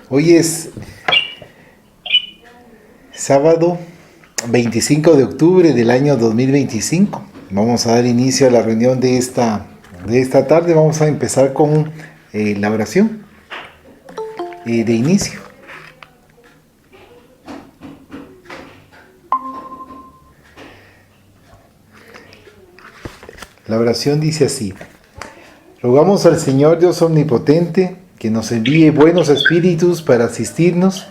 Hoy es sábado 25 de octubre del año 2025. Vamos a dar inicio a la reunión de esta tarde. Vamos a empezar con la oración de inicio. La oración dice así: rogamos al Señor Dios Omnipotente que nos envíe buenos espíritus para asistirnos,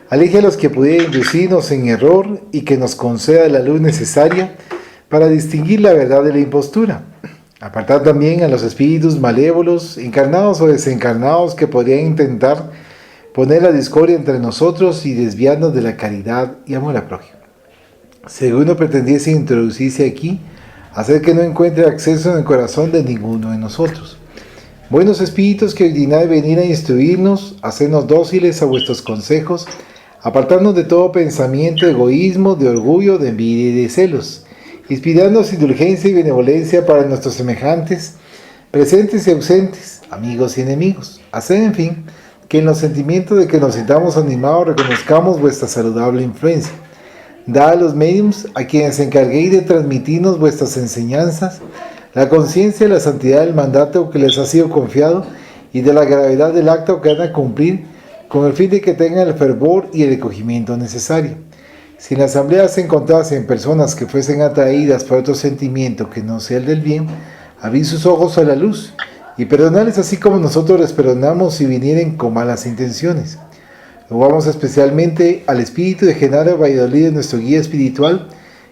aleje a los que pudieran inducirnos en error y que nos conceda la luz necesaria para distinguir la verdad de la impostura. Apartar también a los espíritus malévolos, encarnados o desencarnados, que podrían intentar poner la discordia entre nosotros y desviarnos de la caridad y amor al prójimo. Si alguno pretendiese introducirse aquí, hacer que no encuentre acceso en el corazón de ninguno de nosotros. Buenos espíritus que dignáis venir a instruirnos, hacernos dóciles a vuestros consejos, apartarnos de todo pensamiento de egoísmo, de orgullo, de envidia y de celos, inspirarnos indulgencia y benevolencia para nuestros semejantes, presentes y ausentes, amigos y enemigos. Hacer, en fin, que en los sentimientos de que nos sintamos animados reconozcamos vuestra saludable influencia. Dad a los médiums, a quienes encarguéis de transmitirnos vuestras enseñanzas, la conciencia de la santidad del mandato que les ha sido confiado y de la gravedad del acto que han de cumplir, con el fin de que tengan el fervor y el recogimiento necesario. Si en la asamblea se encontrasen personas que fuesen atraídas por otro sentimiento que no sea el del bien, abrid sus ojos a la luz y perdonarles así como nosotros les perdonamos si vinieren con malas intenciones. Rogamos especialmente al Espíritu de Genaro Valladolid, nuestro guía espiritual,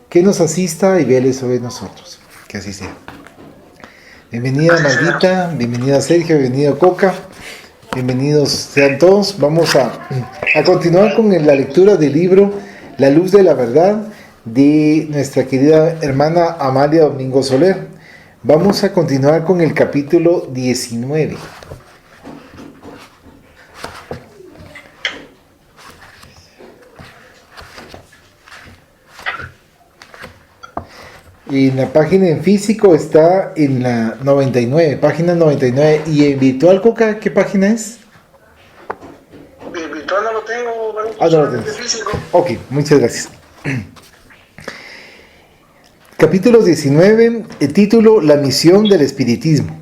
que nos asista y vele sobre nosotros. Que así sea. Bienvenida Marguita, bienvenida Sergio, bienvenido Coca, bienvenidos sean todos. Vamos a continuar con la lectura del libro La Luz de la Verdad de nuestra querida hermana Amalia Domingo Soler. Vamos a continuar con el capítulo 19. En la página en físico está en la 99, página 99. ¿Y en virtual, Coca, qué página es? En virtual no lo tengo, no lo tienes. Físico. Ok, muchas gracias. Capítulo 19, el título: La misión del espiritismo.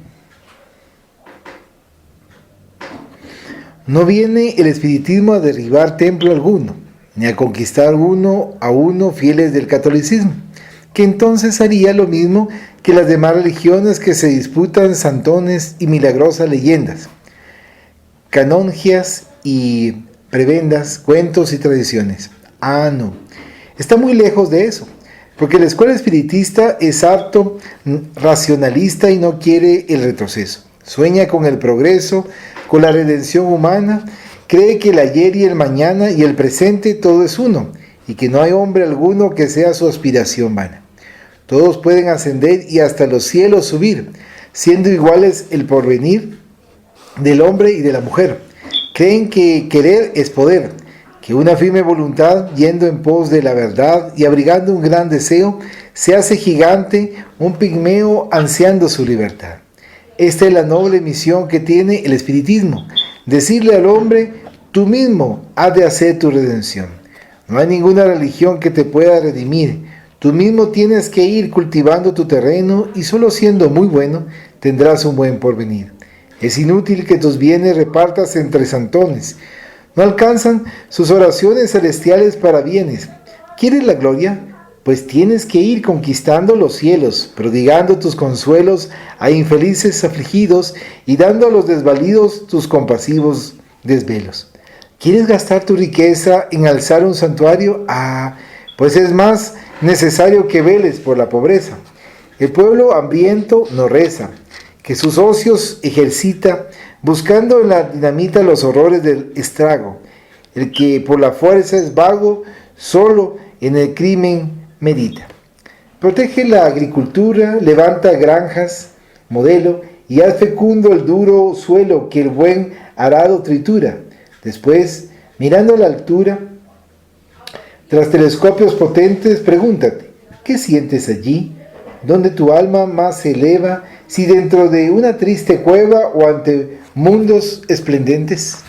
No viene el espiritismo a derribar templo alguno, ni a conquistar uno a uno fieles del catolicismo, que entonces haría lo mismo que las demás religiones que se disputan santones y milagrosas leyendas, canongias y prebendas, cuentos y tradiciones. No, está muy lejos de eso, porque la escuela espiritista es harto racionalista y no quiere el retroceso. Sueña con el progreso, con la redención humana, cree que el ayer y el mañana y el presente todo es uno, y que no hay hombre alguno que sea su aspiración vana. Todos pueden ascender y hasta los cielos subir, siendo iguales el porvenir del hombre y de la mujer. Creen que querer es poder, que una firme voluntad, yendo en pos de la verdad y abrigando un gran deseo, se hace gigante, un pigmeo ansiando su libertad. Esta es la noble misión que tiene el espiritismo: decirle al hombre: tú mismo has de hacer tu redención. No hay ninguna religión que te pueda redimir. Tú mismo tienes que ir cultivando tu terreno y solo siendo muy bueno tendrás un buen porvenir. Es inútil que tus bienes repartas entre santones. No alcanzan sus oraciones celestiales para bienes. ¿Quieres la gloria? Pues tienes que ir conquistando los cielos, prodigando tus consuelos a infelices afligidos y dando a los desvalidos tus compasivos desvelos. ¿Quieres gastar tu riqueza en alzar un santuario? Pues es más necesario que veles por la pobreza. El pueblo hambriento no reza, que sus ocios ejercita, buscando en la dinamita los horrores del estrago. El que por la fuerza es vago, solo en el crimen medita. Protege la agricultura, levanta granjas, modelo, y haz fecundo el duro suelo que el buen arado tritura. Después, mirando a la altura, tras telescopios potentes, pregúntate: ¿qué sientes allí, donde tu alma más se eleva, si dentro de una triste cueva o ante mundos esplendentes?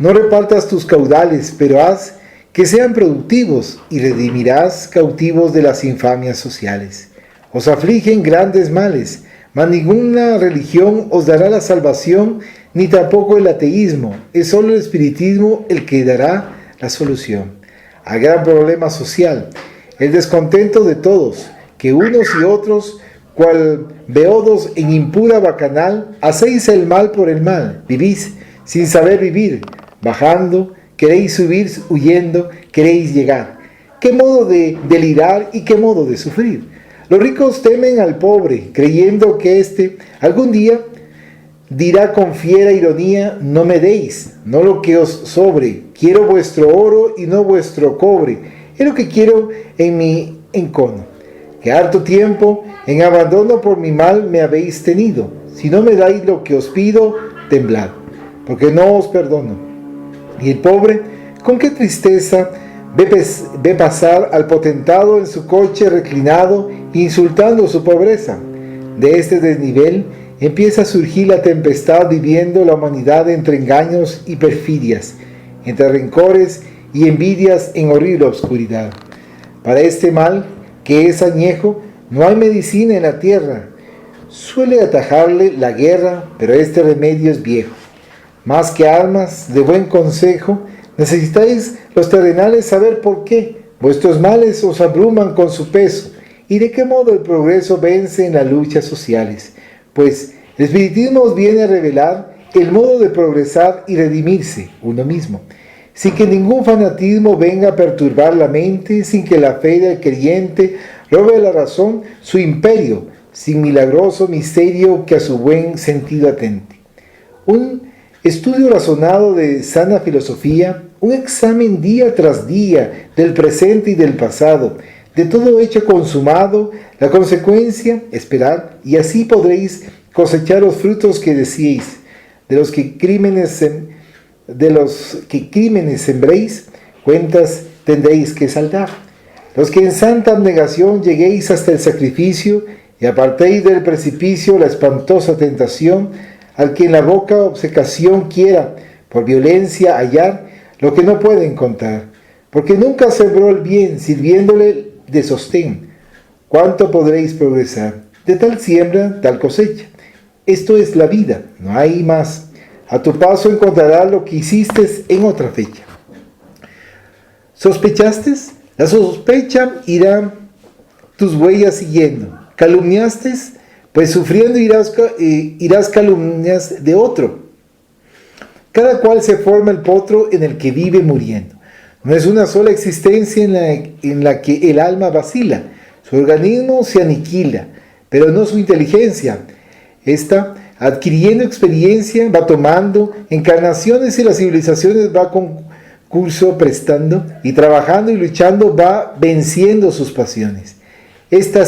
No repartas tus caudales, pero haz que sean productivos y redimirás cautivos de las infamias sociales. Os afligen grandes males, mas ninguna religión os dará la salvación, ni tampoco el ateísmo. Es solo el espiritismo el que dará la solución al gran problema social, el descontento de todos, que unos y otros, cual beodos en impura bacanal, hacéis el mal por el mal, vivís sin saber vivir, bajando, queréis subir, huyendo, queréis llegar. ¿Qué modo de delirar y qué modo de sufrir? Los ricos temen al pobre, creyendo que éste algún día dirá con fiera ironía: no me deis, no lo que os sobre, quiero vuestro oro y no vuestro cobre, es lo que quiero en mi encono. Que harto tiempo en abandono por mi mal me habéis tenido, si no me dais lo que os pido, temblad, porque no os perdono. Y el pobre, con qué tristeza ve pasar al potentado en su coche reclinado, insultando su pobreza. De este desnivel empieza a surgir la tempestad, viviendo la humanidad entre engaños y perfidias, entre rencores y envidias en horrible oscuridad. Para este mal, que es añejo, no hay medicina en la tierra. Suele atajarle la guerra, pero este remedio es viejo. Más que armas de buen consejo, necesitáis los terrenales saber por qué vuestros males os abruman con su peso, y de qué modo el progreso vence en las luchas sociales. Pues el espiritismo os viene a revelar el modo de progresar y redimirse uno mismo, sin que ningún fanatismo venga a perturbar la mente, sin que la fe del creyente robe a la razón su imperio, sin milagroso misterio que a su buen sentido atente. Un estudio razonado de sana filosofía, un examen día tras día del presente y del pasado, de todo hecho consumado, la consecuencia, esperar, y así podréis cosechar los frutos que decíais. De los que crímenes sembréis, cuentas tendréis que saldar. Los que en santa abnegación lleguéis hasta el sacrificio y apartéis del precipicio la espantosa tentación, al que en la boca obcecación quiera, por violencia, hallar lo que no puede encontrar, porque nunca sembró el bien, sirviéndole de sostén. ¿Cuánto podréis progresar? De tal siembra, tal cosecha. Esto es la vida, no hay más. A tu paso encontrarás lo que hiciste en otra fecha. ¿Sospechaste? La sospecha irá tus huellas siguiendo. ¿Calumniaste? Pues sufriendo irás calumnias de otro. Cada cual se forma el potro en el que vive muriendo. No es una sola existencia en la que el alma vacila. Su organismo se aniquila, pero no su inteligencia. Esta, adquiriendo experiencia, va tomando encarnaciones, y las civilizaciones va con curso prestando, y trabajando y luchando va venciendo sus pasiones. Esta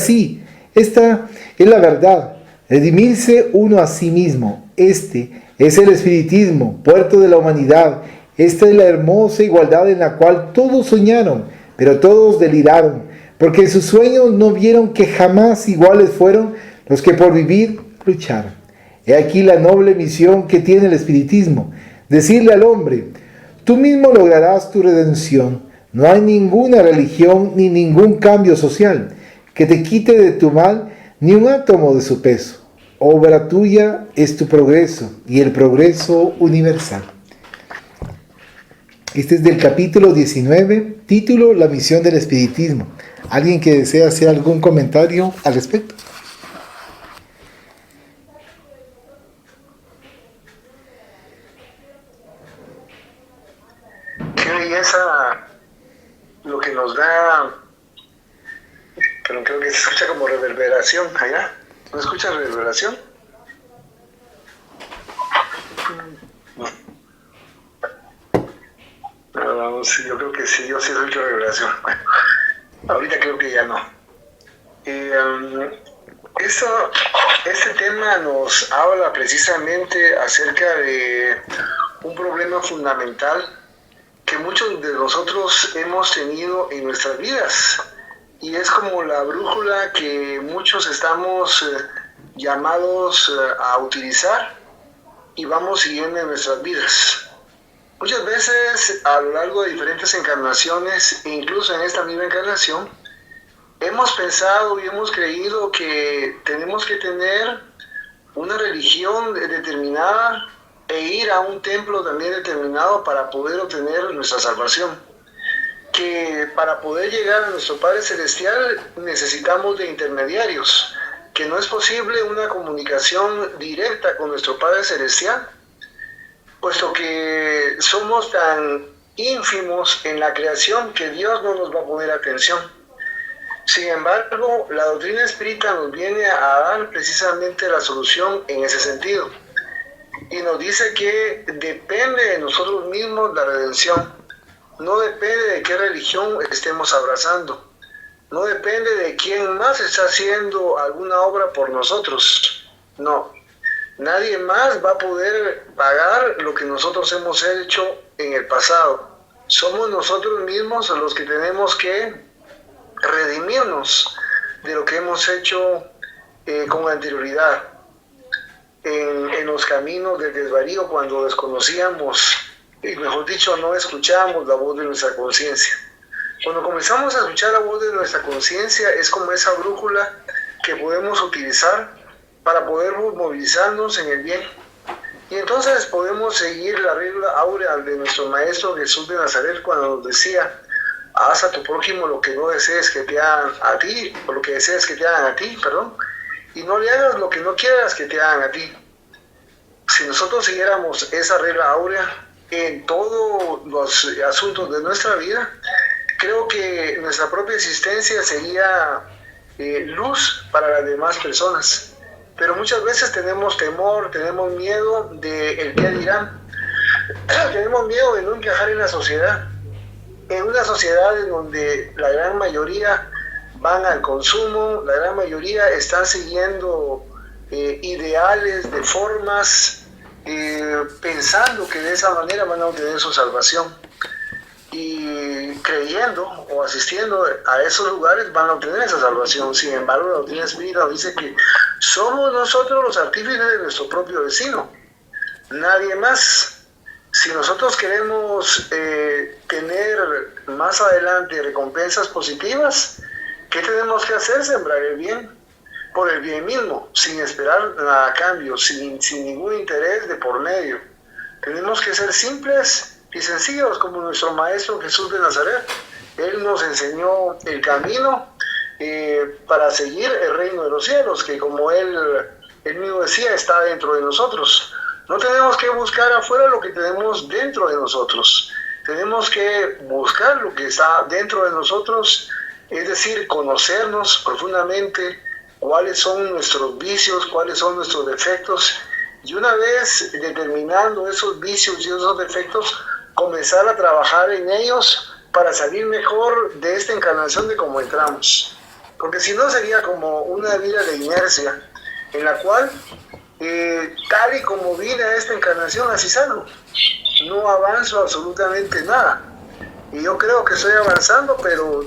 es la verdad, redimirse uno a sí mismo. Este es el espiritismo, puerto de la humanidad. Esta es la hermosa igualdad en la cual todos soñaron, pero todos deliraron, porque en sus sueños no vieron que jamás iguales fueron los que por vivir lucharon. He aquí la noble misión que tiene el espiritismo: decirle al hombre: tú mismo lograrás tu redención. No hay ninguna religión ni ningún cambio social que te quite de tu mal ni un átomo de su peso. Obra tuya es tu progreso y el progreso universal. Este es del capítulo 19, título: La misión del espiritismo. ¿Alguien que desea hacer algún comentario al respecto? Qué belleza lo que nos da, pero creo que se escucha como reverberación allá. ¿No escuchas reverberación? No. Pero vamos, yo creo que sí, yo sí escucho reverberación. Bueno, ahorita creo que ya no. Este tema nos habla precisamente acerca de un problema fundamental que muchos de nosotros hemos tenido en nuestras vidas, y es como la brújula que muchos estamos llamados a utilizar y vamos siguiendo en nuestras vidas. Muchas veces a lo largo de diferentes encarnaciones, incluso en esta misma encarnación, hemos pensado y hemos creído que tenemos que tener una religión determinada e ir a un templo también determinado para poder obtener nuestra salvación. Que para poder llegar a nuestro Padre Celestial necesitamos de intermediarios, que no es posible una comunicación directa con nuestro Padre Celestial, puesto que somos tan ínfimos en la creación que Dios no nos va a poner atención. Sin embargo, la doctrina espírita nos viene a dar precisamente la solución en ese sentido. Y nos dice que depende de nosotros mismos la redención. No depende de qué religión estemos abrazando. No depende de quién más está haciendo alguna obra por nosotros. No. Nadie más va a poder pagar lo que nosotros hemos hecho en el pasado. Somos nosotros mismos los que tenemos que redimirnos de lo que hemos hecho con anterioridad en los caminos del desvarío, cuando desconocíamos, y mejor dicho, no escuchamos la voz de nuestra conciencia. Cuando comenzamos a escuchar la voz de nuestra conciencia, es como esa brújula que podemos utilizar para poder movilizarnos en el bien. Y entonces podemos seguir la regla áurea de nuestro Maestro Jesús de Nazaret, cuando nos decía: haz a tu prójimo lo que no desees que te hagan a ti, o lo que desees que te hagan a ti, perdón, y no le hagas lo que no quieras que te hagan a ti. Si nosotros siguiéramos esa regla áurea en todos los asuntos de nuestra vida, creo que nuestra propia existencia sería luz para las demás personas. Pero muchas veces tenemos temor, tenemos miedo del qué dirán. Tenemos miedo de no encajar en la sociedad. En una sociedad en donde la gran mayoría van al consumo, la gran mayoría están siguiendo ideales de formas, pensando que de esa manera van a obtener su salvación. Y creyendo o asistiendo a esos lugares van a obtener esa salvación. Sin embargo, la doctrina espírita dice que somos nosotros los artífices de nuestro propio destino, nadie más. Si nosotros queremos tener más adelante recompensas positivas, ¿qué tenemos que hacer? Sembrar el bien, por el bien mismo, sin esperar nada a cambio, sin ningún interés de por medio. Tenemos que ser simples y sencillos como nuestro Maestro Jesús de Nazaret. Él nos enseñó el camino para seguir el reino de los cielos, que como él mismo decía, está dentro de nosotros. No tenemos que buscar afuera lo que tenemos dentro de nosotros. Tenemos que buscar lo que está dentro de nosotros, es decir, conocernos profundamente, cuáles son nuestros vicios, cuáles son nuestros defectos, y una vez determinando esos vicios y esos defectos, comenzar a trabajar en ellos para salir mejor de esta encarnación de como entramos. Porque si no, sería como una vida de inercia, en la cual tal y como vine a esta encarnación, así salgo. No avanzo absolutamente nada. Y yo creo que estoy avanzando, pero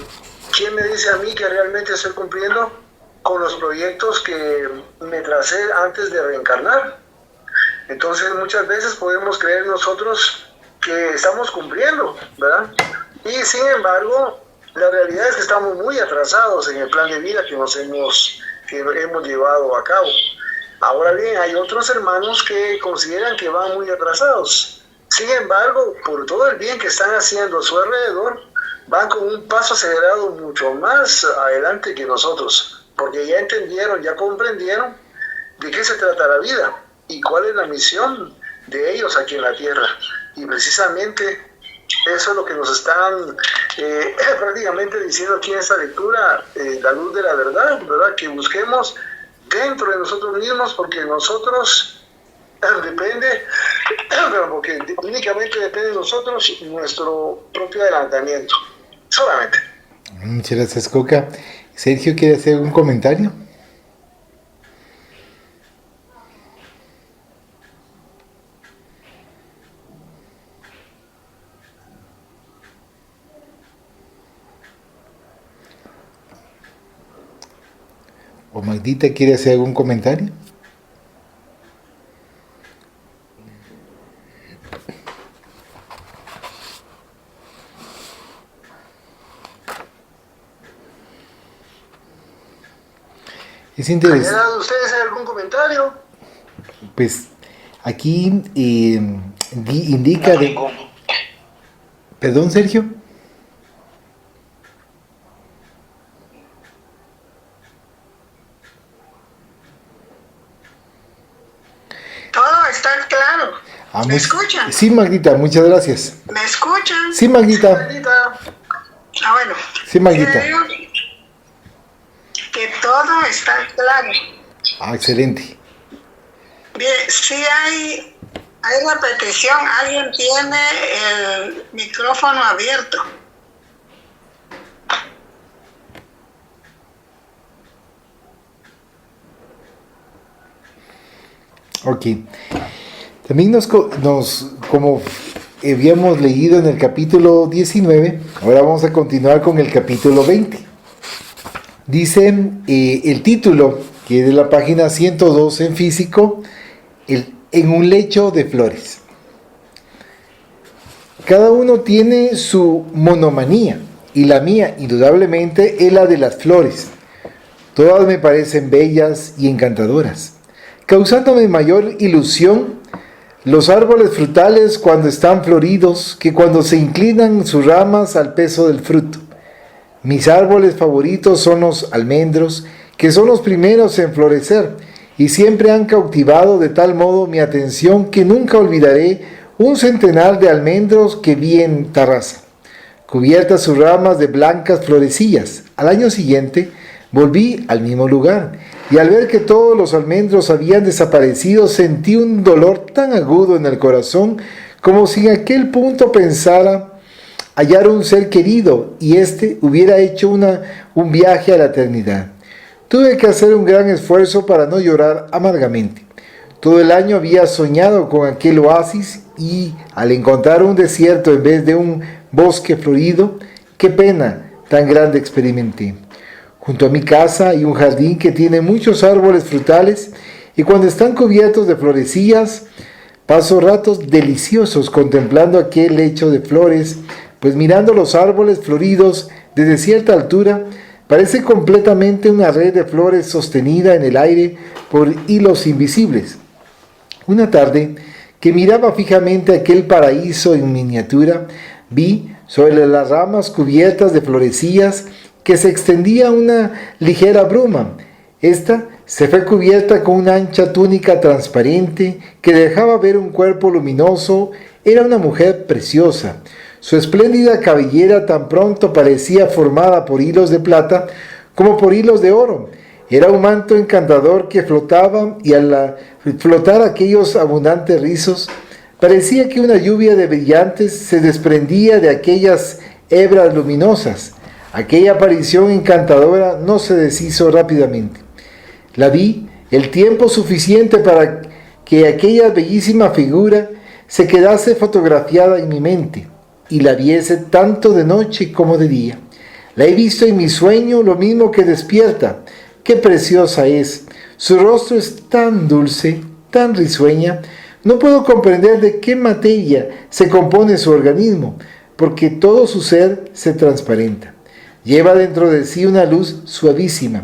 ¿quién me dice a mí que realmente estoy cumpliendo con los proyectos que me tracé antes de reencarnar? Entonces muchas veces podemos creer nosotros que estamos cumpliendo, ¿verdad? Y sin embargo, la realidad es que estamos muy atrasados en el plan de vida que hemos llevado a cabo. Ahora bien, hay otros hermanos que consideran que van muy atrasados. Sin embargo, por todo el bien que están haciendo a su alrededor, van con un paso acelerado mucho más adelante que nosotros, porque ya entendieron, ya comprendieron de qué se trata la vida y cuál es la misión de ellos aquí en la tierra. Y precisamente eso es lo que nos están prácticamente diciendo aquí en esta lectura, la luz de la verdad, ¿verdad? Que busquemos dentro de nosotros mismos, porque nosotros porque únicamente depende de nosotros nuestro propio adelantamiento, solamente. Muchas gracias, Coca. Sergio, ¿quiere hacer un comentario? ¿O Magdita quiere hacer algún comentario? Es interesante. ¿Ustedes algún comentario? Pues aquí indica de... Perdón, Sergio. Todo está claro. ¿Me escuchan? Sí, Magdita, muchas gracias. ¿Me escuchan? Sí, Magdita. Ah, bueno. Sí, Magdita. Que todo está claro. Ah, excelente. Bien, sí hay repetición. Alguien tiene el micrófono abierto. Ok. También como habíamos leído en el capítulo 19, ahora vamos a continuar con el capítulo 20. Dice el título, que es de la página 102 en físico, en un lecho de flores. Cada uno tiene su monomanía, y la mía, indudablemente, es la de las flores. Todas me parecen bellas y encantadoras, causándome mayor ilusión los árboles frutales cuando están floridos que cuando se inclinan sus ramas al peso del fruto. Mis árboles favoritos son los almendros, que son los primeros en florecer, y siempre han cautivado de tal modo mi atención que nunca olvidaré un centenar de almendros que vi en Tarrasa, cubiertas sus ramas de blancas florecillas. Al año siguiente volví al mismo lugar, y al ver que todos los almendros habían desaparecido, sentí un dolor tan agudo en el corazón, como si en aquel punto pensara hallar un ser querido, y éste hubiera hecho un viaje a la eternidad. Tuve que hacer un gran esfuerzo para no llorar amargamente. Todo el año había soñado con aquel oasis, y al encontrar un desierto en vez de un bosque florido, qué pena tan grande experimenté. Junto a mi casa hay un jardín que tiene muchos árboles frutales, y cuando están cubiertos de florecillas, paso ratos deliciosos contemplando aquel lecho de flores, pues mirando los árboles floridos desde cierta altura, parece completamente una red de flores sostenida en el aire por hilos invisibles. Una tarde, que miraba fijamente aquel paraíso en miniatura, vi sobre las ramas cubiertas de florecillas que se extendía una ligera bruma. Esta se fue cubierta con una ancha túnica transparente que dejaba ver un cuerpo luminoso. Era una mujer preciosa. Su espléndida cabellera tan pronto parecía formada por hilos de plata como por hilos de oro. Era un manto encantador que flotaba, y al flotar aquellos abundantes rizos, parecía que una lluvia de brillantes se desprendía de aquellas hebras luminosas. Aquella aparición encantadora no se deshizo rápidamente. La vi el tiempo suficiente para que aquella bellísima figura se quedase fotografiada en mi mente, y la viese tanto de noche como de día. La he visto en mi sueño lo mismo que despierta. ¡Qué preciosa es! Su rostro es tan dulce, tan risueña. No puedo comprender de qué materia se compone su organismo, porque todo su ser se transparenta. Lleva dentro de sí una luz suavísima.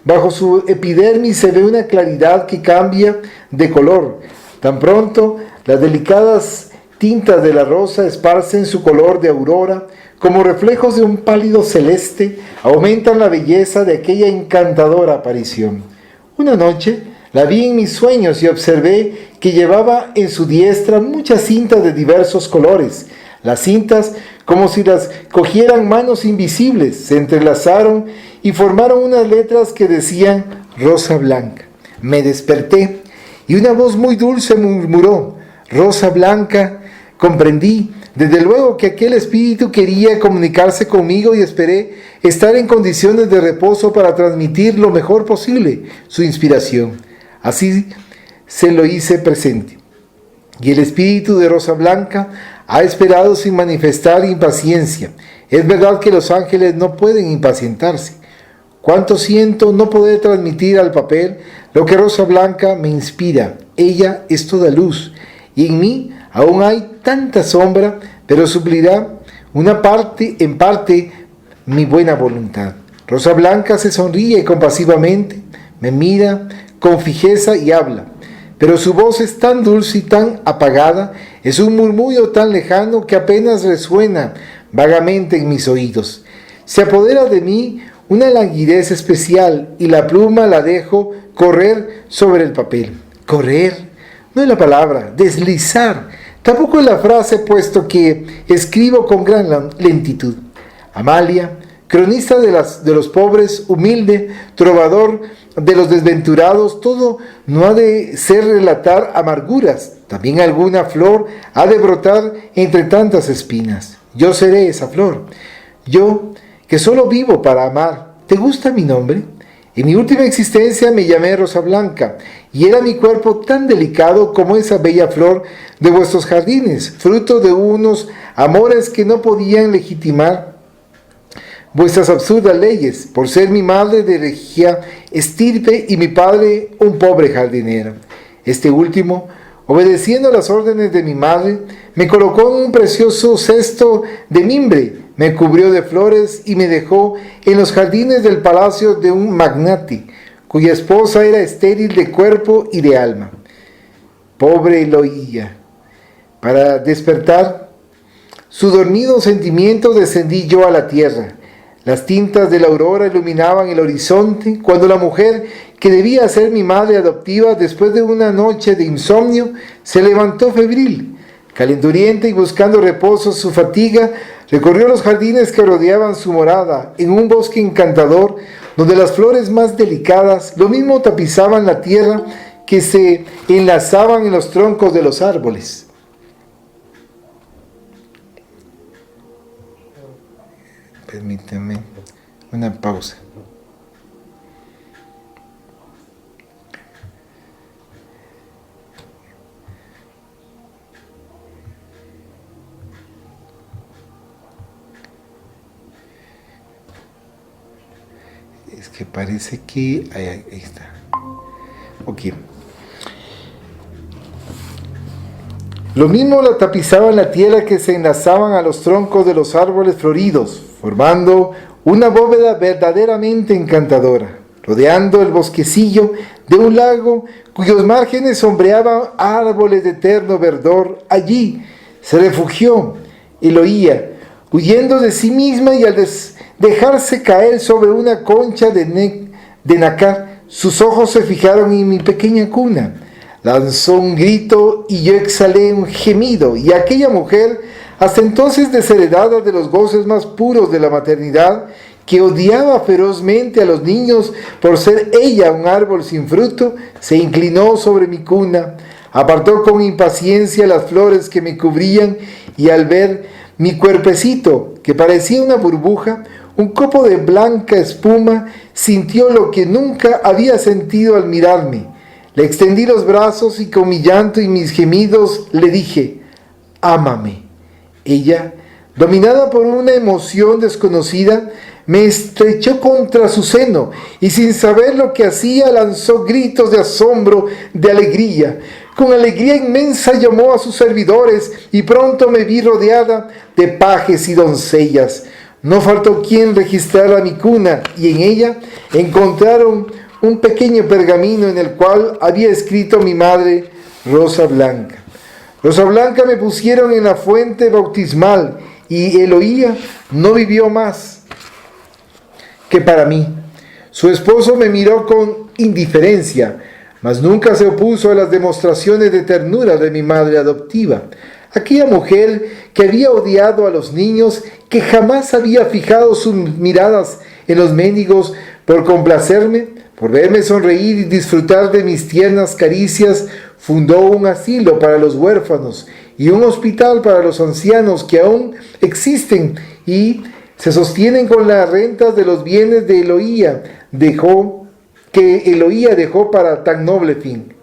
Bajo su epidermis se ve una claridad que cambia de color. Tan pronto las delicadas tintas de la rosa esparcen su color de aurora, como reflejos de un pálido celeste, aumentan la belleza de aquella encantadora aparición. Una noche la vi en mis sueños y observé que llevaba en su diestra muchas cintas de diversos colores. Las cintas, como si las cogieran manos invisibles, se entrelazaron y formaron unas letras que decían Rosa Blanca. Me desperté y una voz muy dulce murmuró, Rosa Blanca. Comprendí, desde luego, que aquel espíritu quería comunicarse conmigo, y esperé estar en condiciones de reposo para transmitir lo mejor posible su inspiración. Así se lo hice presente. Y el espíritu de Rosa Blanca ha esperado sin manifestar impaciencia. Es verdad que los ángeles no pueden impacientarse. Cuánto siento no poder transmitir al papel lo que Rosa Blanca me inspira. Ella es toda luz, y en mí aún hay tanta sombra, pero suplirá en parte mi buena voluntad. Rosa Blanca se sonríe compasivamente, me mira con fijeza y habla, pero su voz es tan dulce y tan apagada, es un murmullo tan lejano que apenas resuena vagamente en mis oídos. Se apodera de mí una languidez especial y la pluma la dejo correr sobre el papel. Correr no es la palabra, deslizar. Tampoco es la frase, puesto que escribo con gran lentitud. Amalia, cronista de los pobres, humilde, trovador de los desventurados, todo no ha de ser relatar amarguras. También alguna flor ha de brotar entre tantas espinas. Yo seré esa flor. Yo, que solo vivo para amar. ¿Te gusta mi nombre? En mi última existencia me llamé Rosa Blanca, y era mi cuerpo tan delicado como esa bella flor de vuestros jardines, fruto de unos amores que no podían legitimar vuestras absurdas leyes, por ser mi madre de regia estirpe y mi padre un pobre jardinero. Este último, obedeciendo las órdenes de mi madre, me colocó en un precioso cesto de mimbre, me cubrió de flores y me dejó en los jardines del palacio de un magnate, cuya esposa era estéril de cuerpo y de alma. Pobre Eloía. Para despertar su dormido sentimiento descendí yo a la tierra. Las tintas de la aurora iluminaban el horizonte cuando la mujer que debía ser mi madre adoptiva, después de una noche de insomnio, se levantó febril. Calenturienta y buscando reposo su fatiga, recorrió los jardines que rodeaban su morada, en un bosque encantador, donde las flores más delicadas lo mismo tapizaban la tierra que se enlazaban en los troncos de los árboles. Permítame una pausa. Es que parece que... Ahí está. Ok. Lo mismo la tapizaban la tierra que se enlazaban a los troncos de los árboles floridos, formando una bóveda verdaderamente encantadora, rodeando el bosquecillo de un lago cuyos márgenes sombreaban árboles de eterno verdor. Allí se refugió Eloía, huyendo de sí misma, y al dejarse caer sobre una concha de nácar, sus ojos se fijaron en mi pequeña cuna. Lanzó un grito y yo exhalé un gemido, y aquella mujer, hasta entonces desheredada de los goces más puros de la maternidad, que odiaba ferozmente a los niños por ser ella un árbol sin fruto, se inclinó sobre mi cuna, apartó con impaciencia las flores que me cubrían, y al ver mi cuerpecito, que parecía una burbuja, un copo de blanca espuma, sintió lo que nunca había sentido al mirarme. Le extendí los brazos y con mi llanto y mis gemidos le dije: ámame. Ella, dominada por una emoción desconocida, me estrechó contra su seno y, sin saber lo que hacía, lanzó gritos de asombro, de alegría. Con alegría inmensa llamó a sus servidores y pronto me vi rodeada de pajes y doncellas. No faltó quien registrara mi cuna, y en ella encontraron un pequeño pergamino en el cual había escrito mi madre, Rosa Blanca. Rosa Blanca me pusieron en la fuente bautismal, y Eloía no vivió más que para mí. Su esposo me miró con indiferencia, mas nunca se opuso a las demostraciones de ternura de mi madre adoptiva. Aquella mujer que había odiado a los niños, que jamás había fijado sus miradas en los mendigos por complacerme, por verme sonreír y disfrutar de mis tiernas caricias, fundó un asilo para los huérfanos y un hospital para los ancianos que aún existen y se sostienen con las rentas de los bienes de Eloía, que Eloía dejó para tan noble fin.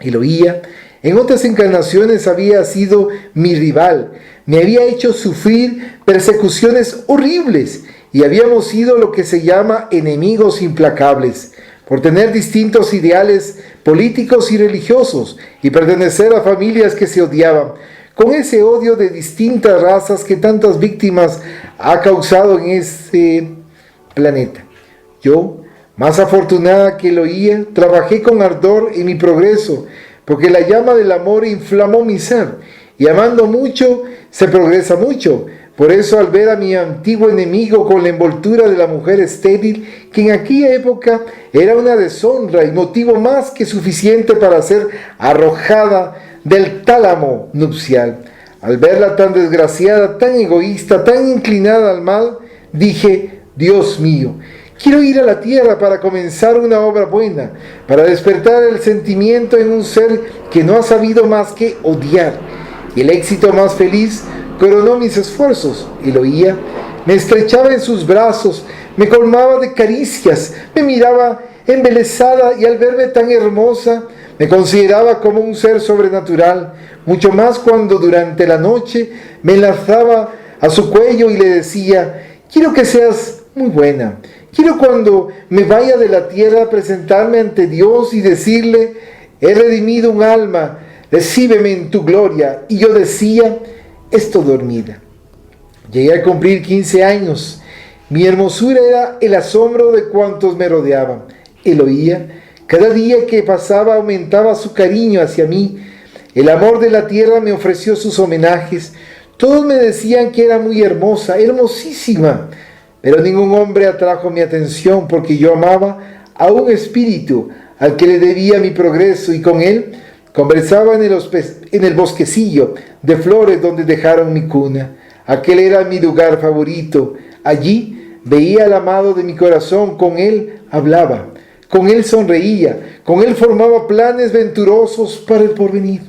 Eloía, en otras encarnaciones, había sido mi rival, me había hecho sufrir persecuciones horribles y habíamos sido lo que se llama enemigos implacables, por tener distintos ideales políticos y religiosos y pertenecer a familias que se odiaban, con ese odio de distintas razas que tantas víctimas ha causado en este planeta. Yo, Más afortunada que Eloía, trabajé con ardor en mi progreso, porque la llama del amor inflamó mi ser, y amando mucho, se progresa mucho. Por eso, al ver a mi antiguo enemigo con la envoltura de la mujer estéril, que en aquella época era una deshonra y motivo más que suficiente para ser arrojada del tálamo nupcial, al verla tan desgraciada, tan egoísta, tan inclinada al mal, dije: Dios mío, quiero ir a la tierra para comenzar una obra buena, para despertar el sentimiento en un ser que no ha sabido más que odiar. Y el éxito más feliz coronó mis esfuerzos. Eloía me estrechaba en sus brazos, me colmaba de caricias, me miraba embelesada y al verme tan hermosa me consideraba como un ser sobrenatural, mucho más cuando durante la noche me enlazaba a su cuello y le decía: quiero que seas muy buena, quiero cuando me vaya de la tierra presentarme ante Dios y decirle: he redimido un alma, recíbeme en tu gloria. Y yo decía: estoy dormida. Llegué a cumplir 15 años. Mi hermosura era el asombro de cuantos me rodeaban. Eloía, cada día que pasaba aumentaba su cariño hacia mí. El amor de la tierra me ofreció sus homenajes. Todos me decían que era muy hermosa, hermosísima. Pero ningún hombre atrajo mi atención, porque yo amaba a un espíritu al que le debía mi progreso, y con él conversaba en el bosquecillo de flores donde dejaron mi cuna. Aquel era mi lugar favorito. Allí veía al amado de mi corazón, con él hablaba, con él sonreía, con él formaba planes venturosos para el porvenir.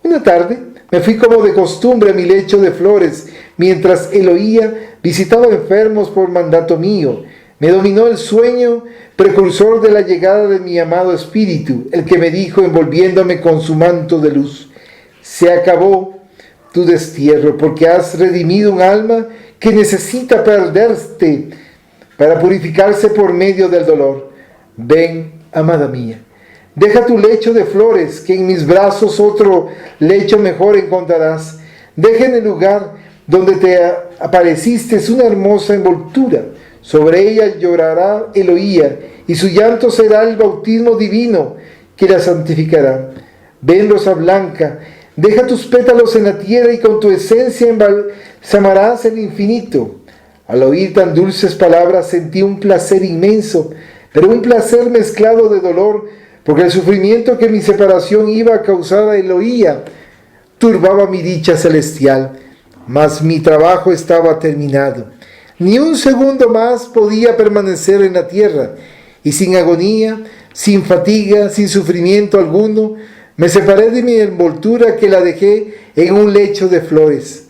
Una tarde me fui como de costumbre a mi lecho de flores, mientras Eloía visitaba enfermos por mandato mío. Me dominó el sueño precursor de la llegada de mi amado espíritu, el que me dijo, envolviéndome con su manto de luz: se acabó tu destierro, porque has redimido un alma que necesita perderse para purificarse por medio del dolor. Ven, amada mía, deja tu lecho de flores, que en mis brazos otro lecho mejor encontrarás. Deja en el lugar donde te apareciste una hermosa envoltura. Sobre ella llorará Eloía, y su llanto será el bautismo divino que la santificará. Ven, rosa blanca, deja tus pétalos en la tierra, y con tu esencia embalsamarás el infinito. Al oír tan dulces palabras sentí un placer inmenso, pero un placer mezclado de dolor, porque el sufrimiento que mi separación iba a causar a Eloía turbaba mi dicha celestial. Mas mi trabajo estaba terminado. Ni un segundo más podía permanecer en la tierra, y sin agonía, sin fatiga, sin sufrimiento alguno, me separé de mi envoltura, que la dejé en un lecho de flores.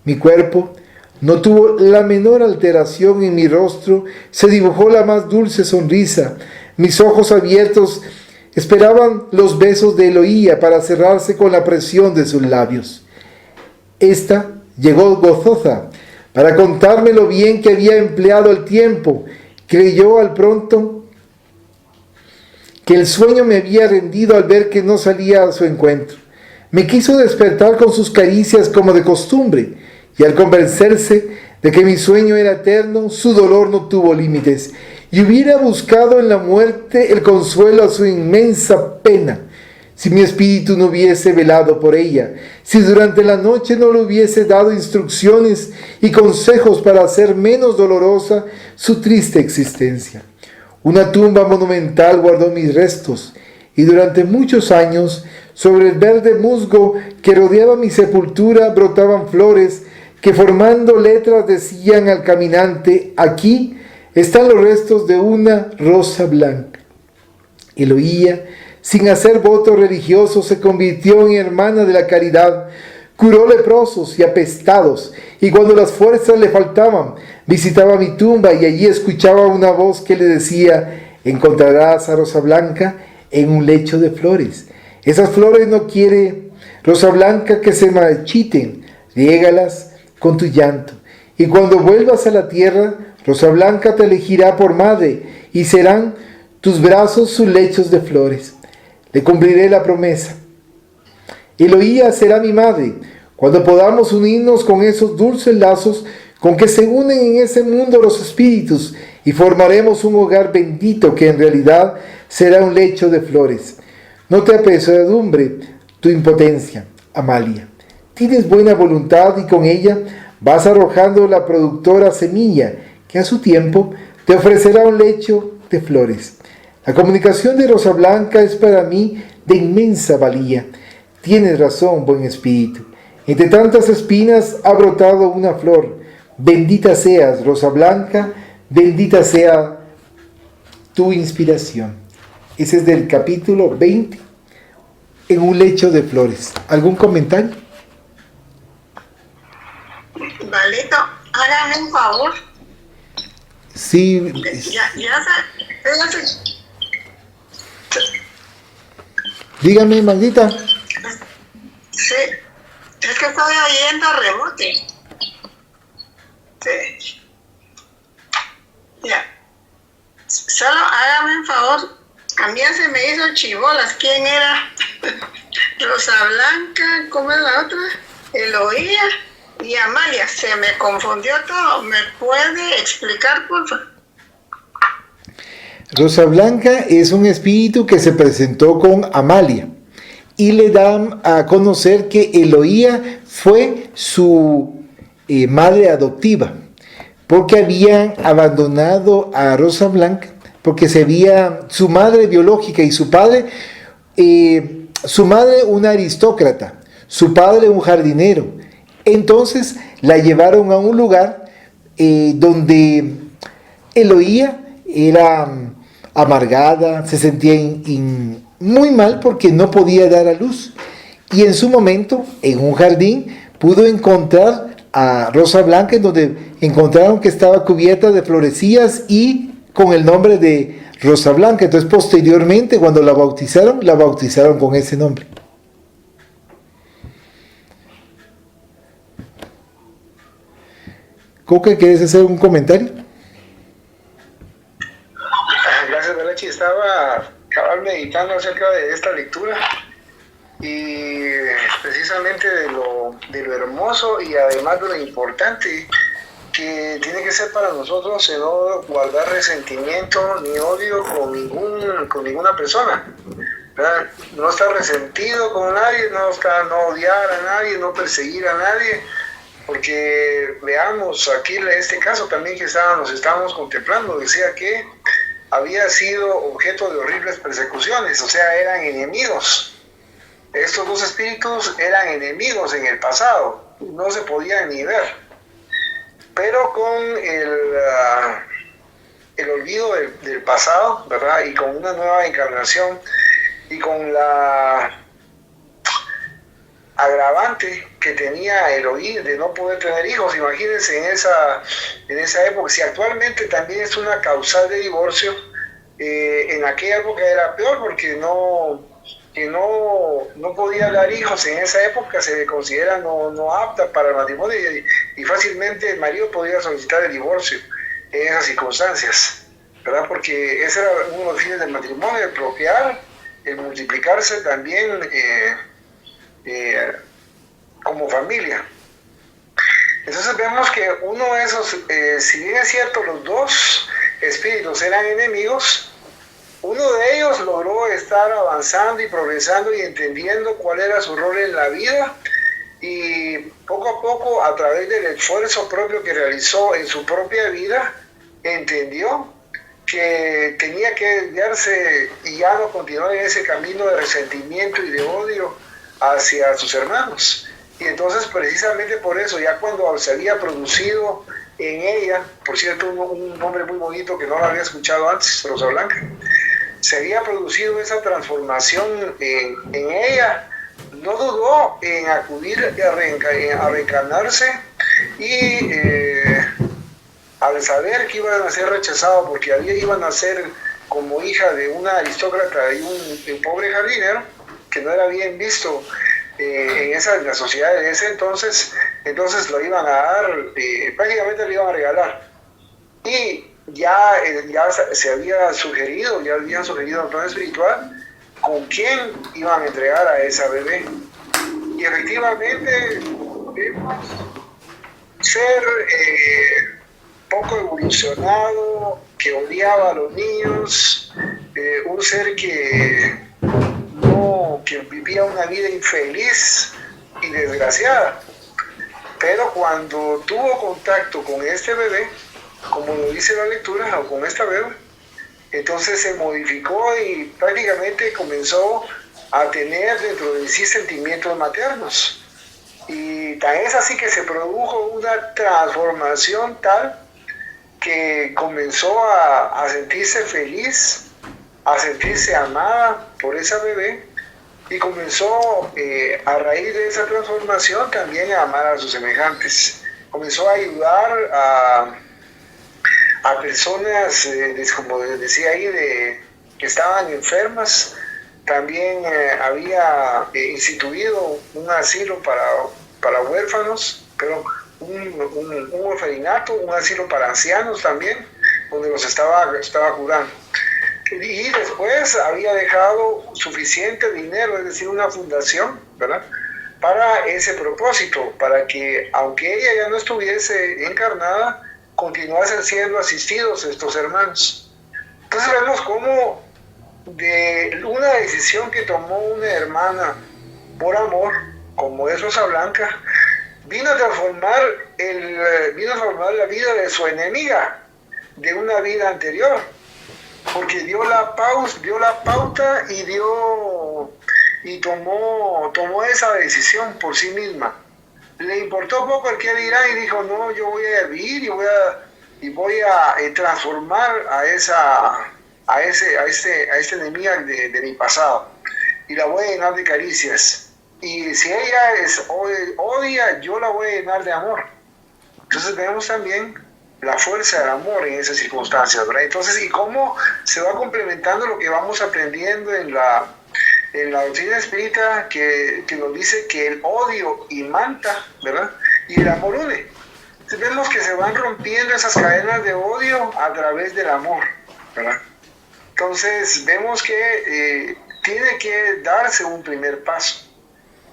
Mi cuerpo no tuvo la menor alteración, en mi rostro se dibujó la más dulce sonrisa. Mis ojos abiertos esperaban los besos de Eloía para cerrarse con la presión de sus labios. Esta llegó gozosa para contarme lo bien que había empleado el tiempo. Creyó al pronto que el sueño me había rendido al ver que no salía a su encuentro. Me quiso despertar con sus caricias como de costumbre, y al convencerse de que mi sueño era eterno, su dolor no tuvo límites, y hubiera buscado en la muerte el consuelo a su inmensa pena, si mi espíritu no hubiese velado por ella, si durante la noche no le hubiese dado instrucciones y consejos para hacer menos dolorosa su triste existencia. Una tumba monumental guardó mis restos, y durante muchos años, sobre el verde musgo que rodeaba mi sepultura, brotaban flores que, formando letras, decían al caminante: aquí están los restos de una rosa blanca. Eloía, sin hacer votos religiosos, se convirtió en hermana de la caridad, curó leprosos y apestados, y cuando las fuerzas le faltaban, visitaba mi tumba, y allí escuchaba una voz que le decía: encontrarás a Rosa Blanca en un lecho de flores. Esas flores no quiere Rosa Blanca que se marchiten, riégalas con tu llanto, y cuando vuelvas a la tierra, Rosa Blanca te elegirá por madre, y serán tus brazos sus lechos de flores. Le cumpliré la promesa. Eloía será mi madre, cuando podamos unirnos con esos dulces lazos con que se unen en ese mundo los espíritus, y formaremos un hogar bendito que en realidad será un lecho de flores. No te apesadumbre tu impotencia, Amalia. Tienes buena voluntad y con ella vas arrojando la productora semilla que a su tiempo te ofrecerá un lecho de flores. La comunicación de Rosa Blanca es para mí de inmensa valía. Tienes razón, buen espíritu. Entre tantas espinas ha brotado una flor. Bendita seas, Rosa Blanca, bendita sea tu inspiración. Ese es del capítulo 20, en un lecho de flores. ¿Algún comentario? Valito, hágame un favor. Sí. Dígame, Magdita. Sí, es que estoy oyendo rebote. Sí. Ya. Solo hágame un favor. A mí se me hizo chibolas. ¿Quién era? Rosa Blanca, ¿cómo es la otra? Eloía y Amalia. Se me confundió todo. ¿Me puede explicar, por favor? Rosa Blanca es un espíritu que se presentó con Amalia y le dan a conocer que Eloía fue su madre adoptiva, porque habían abandonado a Rosa Blanca, porque su madre biológica y su padre, su madre una aristócrata, su padre un jardinero. Entonces la llevaron a un lugar donde Eloía era amargada, se sentía muy mal porque no podía dar a luz. Y en su momento, en un jardín, pudo encontrar a Rosa Blanca, en donde encontraron que estaba cubierta de florecillas y con el nombre de Rosa Blanca. Entonces, posteriormente, cuando la bautizaron con ese nombre. Coca, ¿quieres hacer un comentario? Gracias, Belachi. Estaba meditando acerca de esta lectura y precisamente de lo hermoso y además de lo importante que tiene que ser para nosotros el no guardar resentimiento ni odio con ninguna persona, ¿verdad? No estar resentido con nadie, no odiar a nadie, no perseguir a nadie, porque veamos aquí en este caso también que nos estábamos contemplando, decía que había sido objeto de horribles persecuciones, o sea, eran enemigos. Estos dos espíritus eran enemigos en el pasado, no se podían ni ver. Pero con el olvido del pasado, ¿verdad? Y con una nueva encarnación y con la agravante que tenía Eloí de no poder tener hijos. Imagínense en esa época, si actualmente también es una causal de divorcio, en aquella época era peor porque no podía dar hijos. En esa época se le considera no apta para el matrimonio y fácilmente el marido podía solicitar el divorcio en esas circunstancias, ¿verdad? Porque ese era uno de los fines del matrimonio, el procrear, el multiplicarse también como familia. Entonces vemos que uno de esos, si bien es cierto, los dos espíritus eran enemigos, uno de ellos logró estar avanzando y progresando y entendiendo cuál era su rol en la vida, y poco a poco, a través del esfuerzo propio que realizó en su propia vida, entendió que tenía que desviarse y ya no continuar en ese camino de resentimiento y de odio hacia sus hermanos. Y entonces precisamente por eso, ya cuando se había producido en ella, por cierto, un nombre muy bonito que no lo había escuchado antes, Rosa Blanca, se había producido esa transformación en ella, no dudó en acudir a reencarnarse y al saber que iban a ser rechazados porque iban a ser como hija de una aristócrata y un pobre jardinero, que no era bien visto en la sociedad de ese entonces lo iban a dar, prácticamente lo iban a regalar. Y ya se había sugerido, ya habían sugerido en plan espiritual con quién iban a entregar a esa bebé. Y efectivamente vemos ser poco evolucionado que odiaba a los niños, un ser que, no, que vivía una vida infeliz y desgraciada. Pero cuando tuvo contacto con este bebé, como lo dice la lectura, o con esta bebé, entonces se modificó y prácticamente comenzó a tener dentro de sí sentimientos maternos. Y tan es así que se produjo una transformación tal que comenzó a sentirse feliz, a sentirse amada por esa bebé, y comenzó a raíz de esa transformación también a amar a sus semejantes. Comenzó a ayudar a personas, como decía ahí, que estaban enfermas. También había instituido un asilo para huérfanos, pero un orfanato, un asilo para ancianos también, donde los estaba curando. Y después había dejado suficiente dinero, es decir, una fundación, ¿verdad?, para ese propósito, para que, aunque ella ya no estuviese encarnada, continuasen siendo asistidos estos hermanos. Entonces vemos cómo de una decisión que tomó una hermana por amor, como es Rosa Blanca, vino a transformar la vida de su enemiga, de una vida anterior, porque dio la pauta y tomó esa decisión por sí misma. Le importó poco el que dirá y dijo, no, yo voy a vivir y voy a transformar a esta enemiga de mi pasado, y la voy a llenar de caricias. Y si ella odia, yo la voy a llenar de amor. Entonces vemos también la fuerza del amor en esas circunstancias, ¿verdad? Entonces, y cómo se va complementando lo que vamos aprendiendo en la doctrina espírita, que nos dice que el odio imanta, ¿verdad?, y el amor une. Entonces vemos que se van rompiendo esas cadenas de odio a través del amor, ¿verdad? Entonces vemos que tiene que darse un primer paso,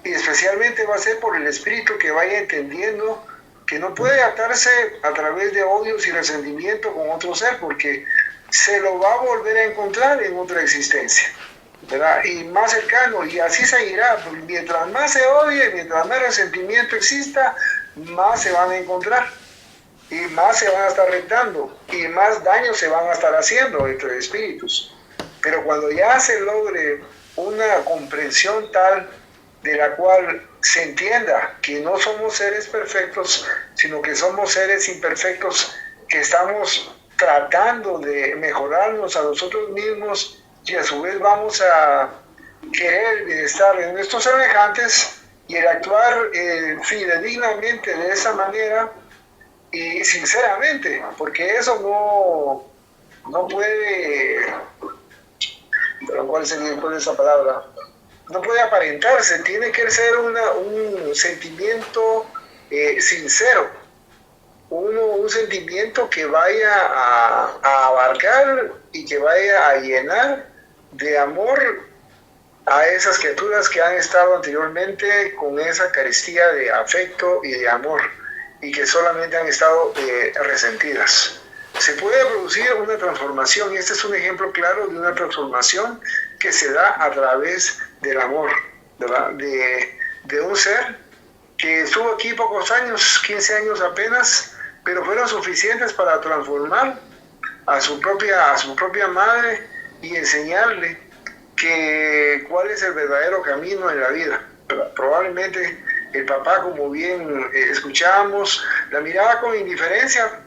y especialmente va a ser por el espíritu que vaya entendiendo que no puede atarse a través de odios y resentimiento con otro ser, porque se lo va a volver a encontrar en otra existencia, ¿verdad?, y más cercano, y así seguirá. Mientras más se odie, mientras más resentimiento exista, más se van a encontrar, y más se van a estar retando, y más daño se van a estar haciendo entre espíritus. Pero cuando ya se logre una comprensión tal de la cual se entienda que no somos seres perfectos, sino que somos seres imperfectos, que estamos tratando de mejorarnos a nosotros mismos, y a su vez vamos a querer el bienestar de nuestros semejantes, y el actuar fidedignamente de esa manera y sinceramente, porque eso no puede, ¿cuál es esa palabra? No puede aparentarse, tiene que ser un sentimiento sincero, un sentimiento que vaya a abarcar y que vaya a llenar de amor a esas criaturas que han estado anteriormente con esa carestía de afecto y de amor, y que solamente han estado resentidas. Se puede producir una transformación, y este es un ejemplo claro de una transformación que se da a través del amor, ¿verdad?, de un ser que estuvo aquí pocos años, 15 años apenas, pero fueron suficientes para transformar a su propia madre y enseñarle cuál es el verdadero camino en la vida, ¿verdad? Probablemente el papá, como bien escuchábamos, la miraba con indiferencia,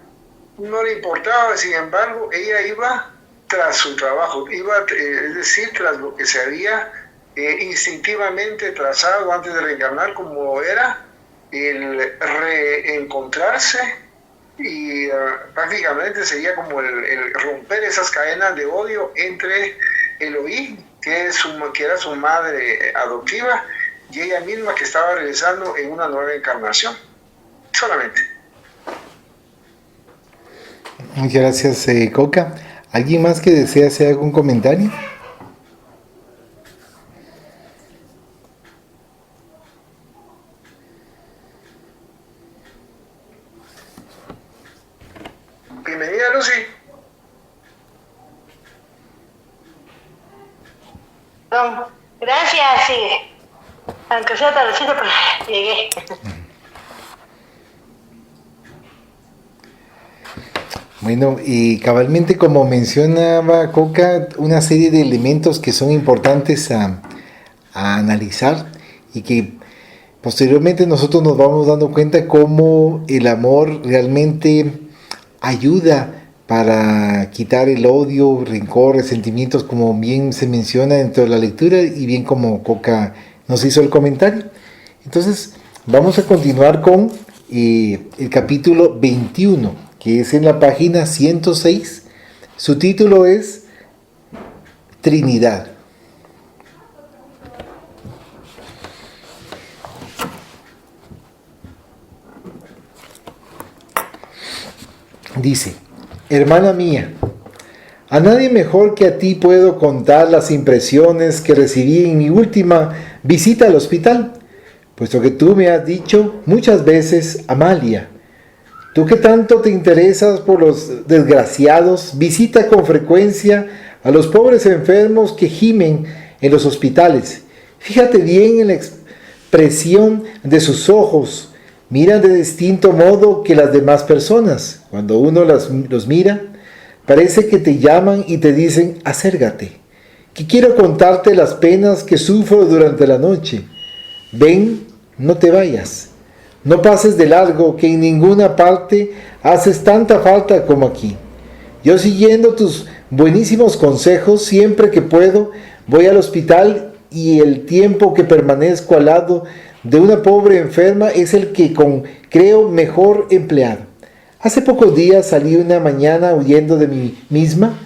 no le importaba. Sin embargo, ella iba tras su trabajo, es decir, tras lo que se había instintivamente trazado antes de reencarnar, como era el reencontrarse, y prácticamente sería como el romper esas cadenas de odio entre Elohim, que era su madre adoptiva, y ella misma, que estaba regresando en una nueva encarnación. Solamente. Muchas gracias, Coca. ¿Alguien más que desea hacer algún comentario? Bienvenida, Lucy. Aunque sea tardecito, pero llegué. Bueno, y cabalmente como mencionaba Coca, una serie de elementos que son importantes a analizar y que posteriormente nosotros nos vamos dando cuenta cómo el amor realmente ayuda para quitar el odio, rencor, resentimientos, como bien se menciona dentro de la lectura y bien como Coca nos hizo el comentario. Entonces vamos a continuar con el capítulo 21, que es en la página 106. Su título es Trinidad. Dice: hermana mía, a nadie mejor que a ti puedo contar las impresiones que recibí en mi última visita al hospital, puesto que tú me has dicho muchas veces, Amalia, tú que tanto te interesas por los desgraciados, visita con frecuencia a los pobres enfermos que gimen en los hospitales. Fíjate bien en la expresión de sus ojos. Miran de distinto modo que las demás personas. Cuando uno los mira, parece que te llaman y te dicen, acércate, que quiero contarte las penas que sufro durante la noche. Ven, no te vayas, no pases de largo, que en ninguna parte haces tanta falta como aquí. Yo, siguiendo tus buenísimos consejos, siempre que puedo, voy al hospital, y el tiempo que permanezco al lado de una pobre enferma es el que creo mejor empleado. Hace pocos días salí una mañana huyendo de mí misma,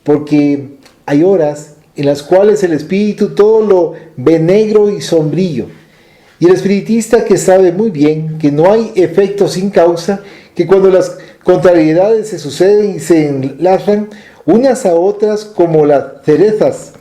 porque hay horas en las cuales el espíritu todo lo ve negro y sombrío. Y el espiritista, que sabe muy bien que no hay efecto sin causa, que cuando las contrariedades se suceden y se enlazan unas a otras como las cerezas,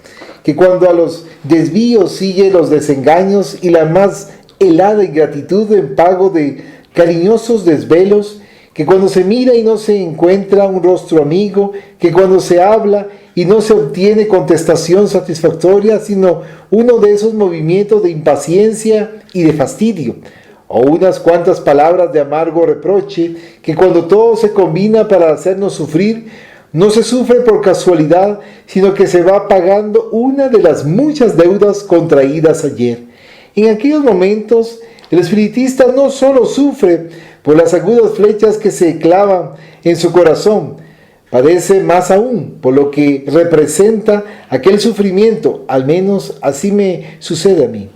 que cuando a los desvíos sigue los desengaños y la más helada ingratitud en pago de cariñosos desvelos, que cuando se mira y no se encuentra un rostro amigo, que cuando se habla y no se obtiene contestación satisfactoria, sino uno de esos movimientos de impaciencia y de fastidio, o unas cuantas palabras de amargo reproche, que cuando todo se combina para hacernos sufrir, no se sufre por casualidad, sino que se va pagando una de las muchas deudas contraídas ayer. En aquellos momentos, el espiritista no solo sufre por las agudas flechas que se clavan en su corazón, padece más aún por lo que representa aquel sufrimiento. Al menos así me sucede a mí.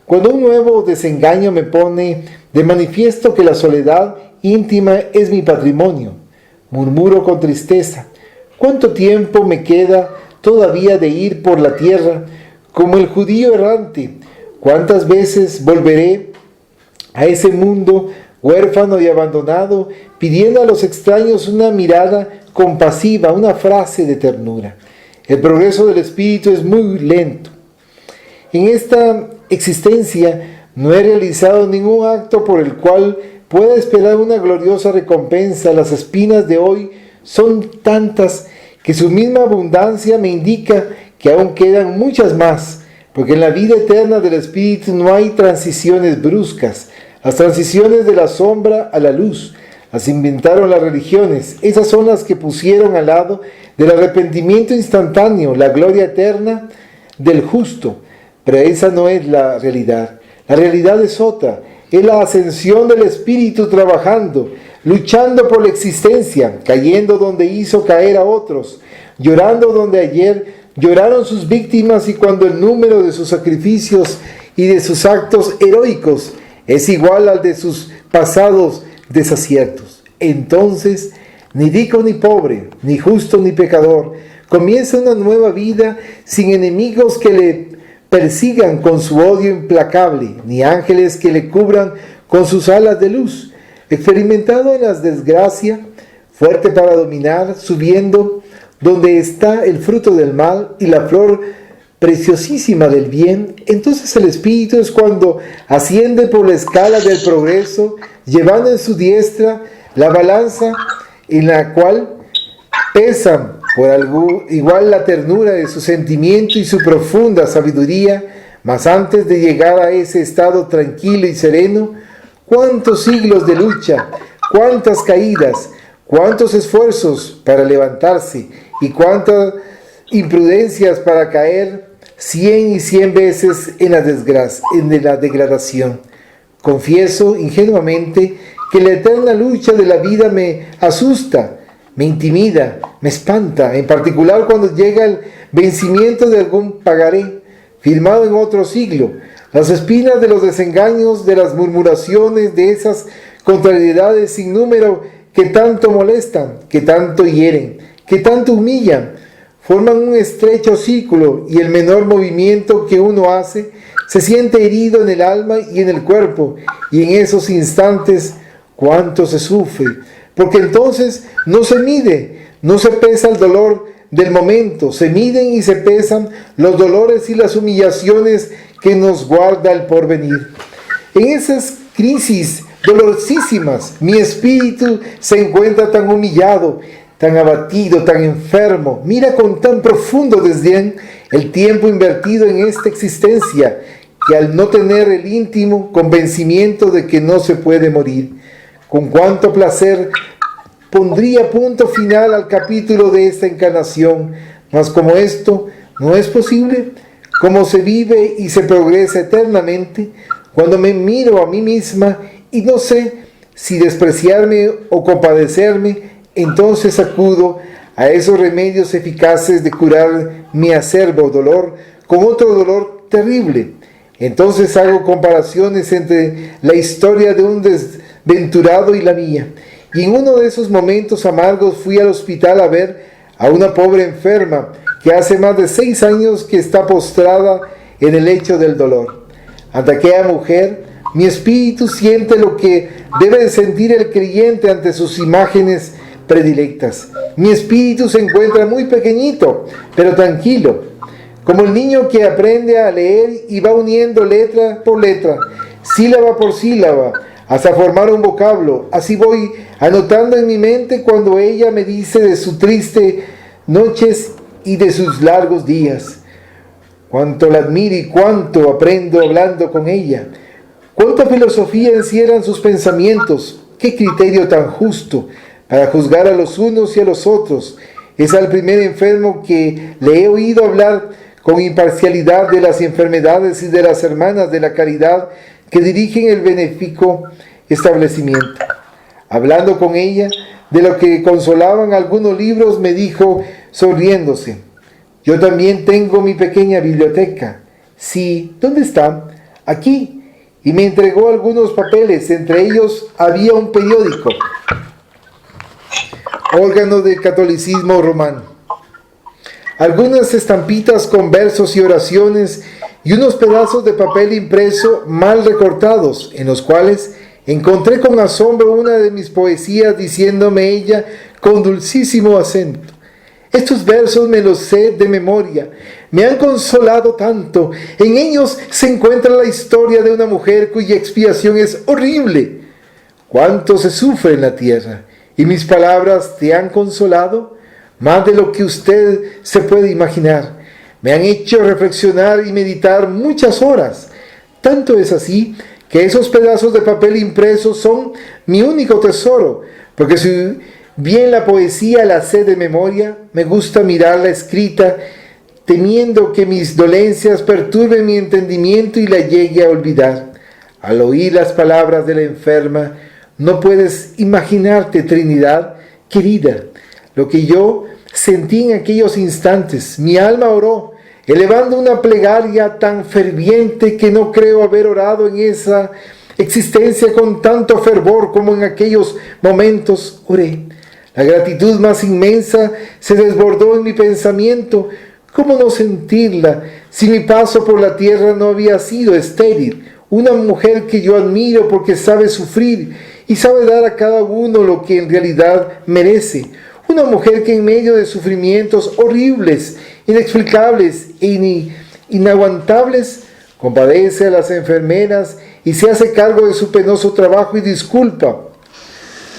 Cuando un nuevo desengaño me pone de manifiesto que la soledad íntima es mi patrimonio, murmuro con tristeza, ¿cuánto tiempo me queda todavía de ir por la tierra como el judío errante? ¿Cuántas veces volveré a ese mundo huérfano y abandonado, pidiendo a los extraños una mirada compasiva, una frase de ternura? El progreso del espíritu es muy lento. En esta existencia no he realizado ningún acto por el cual pueda esperar una gloriosa recompensa. Las espinas de hoy son tantas que su misma abundancia me indica que aún quedan muchas más, porque en la vida eterna del espíritu no hay transiciones bruscas. Las transiciones de la sombra a la luz las inventaron las religiones. Esas son las que pusieron al lado del arrepentimiento instantáneo la gloria eterna del justo, pero esa no es la realidad. La realidad es otra, es la ascensión del espíritu trabajando, luchando por la existencia, cayendo donde hizo caer a otros, llorando donde ayer lloraron sus víctimas, y cuando el número de sus sacrificios y de sus actos heroicos es igual al de sus pasados desaciertos, entonces ni rico ni pobre, ni justo ni pecador, comienza una nueva vida sin enemigos que le persigan con su odio implacable, ni ángeles que le cubran con sus alas de luz. Experimentado en las desgracias, fuerte para dominar, subiendo donde está el fruto del mal y la flor preciosísima del bien, entonces el espíritu es cuando asciende por la escala del progreso, llevando en su diestra la balanza en la cual pesan por igual la ternura de su sentimiento y su profunda sabiduría, Mas antes de llegar a ese estado tranquilo y sereno, cuántos siglos de lucha, cuántas caídas, cuántos esfuerzos para levantarse y cuántas imprudencias para caer 100 y 100 veces en la desgracia, en la degradación. Confieso ingenuamente que la eterna lucha de la vida me asusta, me intimida, me espanta, en particular cuando llega el vencimiento de algún pagaré firmado en otro siglo, las espinas de los desengaños, de las murmuraciones, de esas contrariedades sin número que tanto molestan, que tanto hieren, que tanto humillan, forman un estrecho círculo y el menor movimiento que uno hace se siente herido en el alma y en el cuerpo, y en esos instantes cuánto se sufre, porque entonces no se mide, no se pesa el dolor del momento, se miden y se pesan los dolores y las humillaciones que nos guarda el porvenir. En esas crisis dolorosísimas, mi espíritu se encuentra tan humillado, tan abatido, tan enfermo. Mira con tan profundo desdén el tiempo invertido en esta existencia, que al no tener el íntimo convencimiento de que no se puede morir, con cuánto placer pondría punto final al capítulo de esta encarnación. Mas como esto no es posible, como se vive y se progresa eternamente, cuando me miro a mí misma y no sé si despreciarme o compadecerme, entonces acudo a esos remedios eficaces de curar mi acerbo dolor con otro dolor terrible. Entonces hago comparaciones entre la historia de un desventurado y la mía. Y en uno de esos momentos amargos fui al hospital a ver a una pobre enferma que hace más de 6 años que está postrada en el lecho del dolor. Ante aquella mujer, mi espíritu siente lo que debe de sentir el creyente ante sus imágenes predilectas. Mi espíritu se encuentra muy pequeñito, pero tranquilo, como el niño que aprende a leer y va uniendo letra por letra, sílaba por sílaba, hasta formar un vocablo. Así voy anotando en mi mente cuando ella me dice de sus tristes noches y de sus largos días. Cuánto la admiro y cuánto aprendo hablando con ella. Cuánta filosofía encierran sus pensamientos. Qué criterio tan justo para juzgar a los unos y a los otros. Es al primer enfermo que le he oído hablar con imparcialidad de las enfermedades y de las hermanas de la caridad que dirigen el benéfico establecimiento. Hablando con ella de lo que consolaban algunos libros, me dijo sonriéndose: yo también tengo mi pequeña biblioteca. Sí, ¿dónde está? Aquí. Y me entregó algunos papeles, entre ellos había un periódico, órgano del catolicismo romano, algunas estampitas con versos y oraciones y unos pedazos de papel impreso mal recortados, en los cuales encontré con asombro una de mis poesías, diciéndome ella con dulcísimo acento: estos versos me los sé de memoria, me han consolado tanto. En ellos se encuentra la historia de una mujer cuya expiación es horrible. Cuánto se sufre en la tierra, y mis palabras te han consolado más de lo que usted se puede imaginar. Me han hecho reflexionar y meditar muchas horas. Tanto es así que esos pedazos de papel impresos son mi único tesoro, porque si bien la poesía la sé de memoria, me gusta mirarla escrita, temiendo que mis dolencias perturben mi entendimiento y la llegue a olvidar. Al oír las palabras de la enferma, no puedes imaginarte, Trinidad querida, lo que yo sentí en aquellos instantes. Mi alma oró, elevando una plegaria tan ferviente que no creo haber orado en esa existencia con tanto fervor como en aquellos momentos oré. La gratitud más inmensa se desbordó en mi pensamiento. ¿Cómo no sentirla si mi paso por la tierra no había sido estéril? Una mujer que yo admiro porque sabe sufrir y sabe dar a cada uno lo que en realidad merece. Una mujer que en medio de sufrimientos horribles, inexplicables e inaguantables, compadece a las enfermeras y se hace cargo de su penoso trabajo y disculpa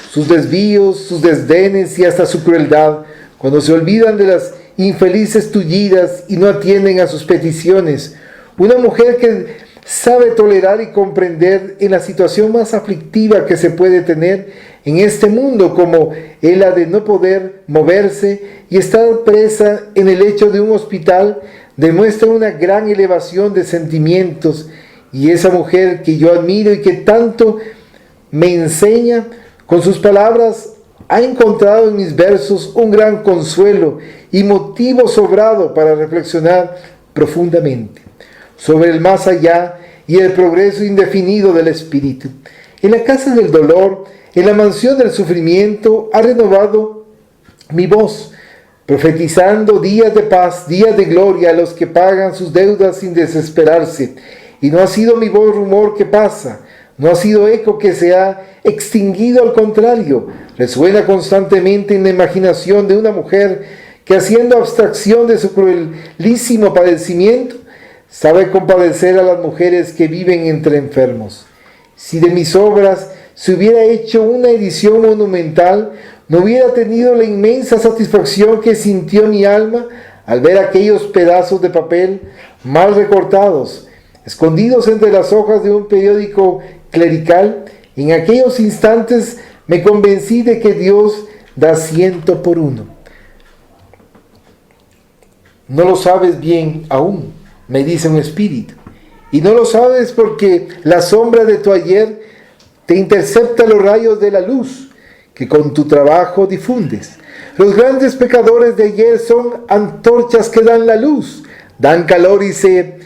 sus desvíos, sus desdenes y hasta su crueldad, cuando se olvidan de las infelices tullidas y no atienden a sus peticiones. una mujer que sabe tolerar y comprender en la situación más aflictiva que se puede tener en este mundo, como es la de no poder moverse y estar presa en el lecho de un hospital, demuestra una gran elevación de sentimientos. Y esa mujer que yo admiro y que tanto me enseña, con sus palabras ha encontrado en mis versos un gran consuelo y motivo sobrado para reflexionar profundamente sobre el más allá y el progreso indefinido del espíritu. En la casa del dolor, en la mansión del sufrimiento, ha renovado mi voz, profetizando días de paz, días de gloria a los que pagan sus deudas sin desesperarse. Y no ha sido mi voz rumor que pasa, no ha sido eco que se ha extinguido, al contrario, resuena constantemente en la imaginación de una mujer que, haciendo abstracción de su cruelísimo padecimiento, sabe compadecer a las mujeres que viven entre enfermos. Si de mis obras se hubiera hecho una edición monumental, no hubiera tenido la inmensa satisfacción que sintió mi alma al ver aquellos pedazos de papel mal recortados, escondidos entre las hojas de un periódico clerical. En aquellos instantes me convencí de que Dios da 100 por 1. No lo sabes bien aún, me dice un espíritu, y no lo sabes porque la sombra de tu ayer te intercepta los rayos de la luz que con tu trabajo difundes. Los grandes pecadores de ayer son antorchas que dan la luz, dan calor y se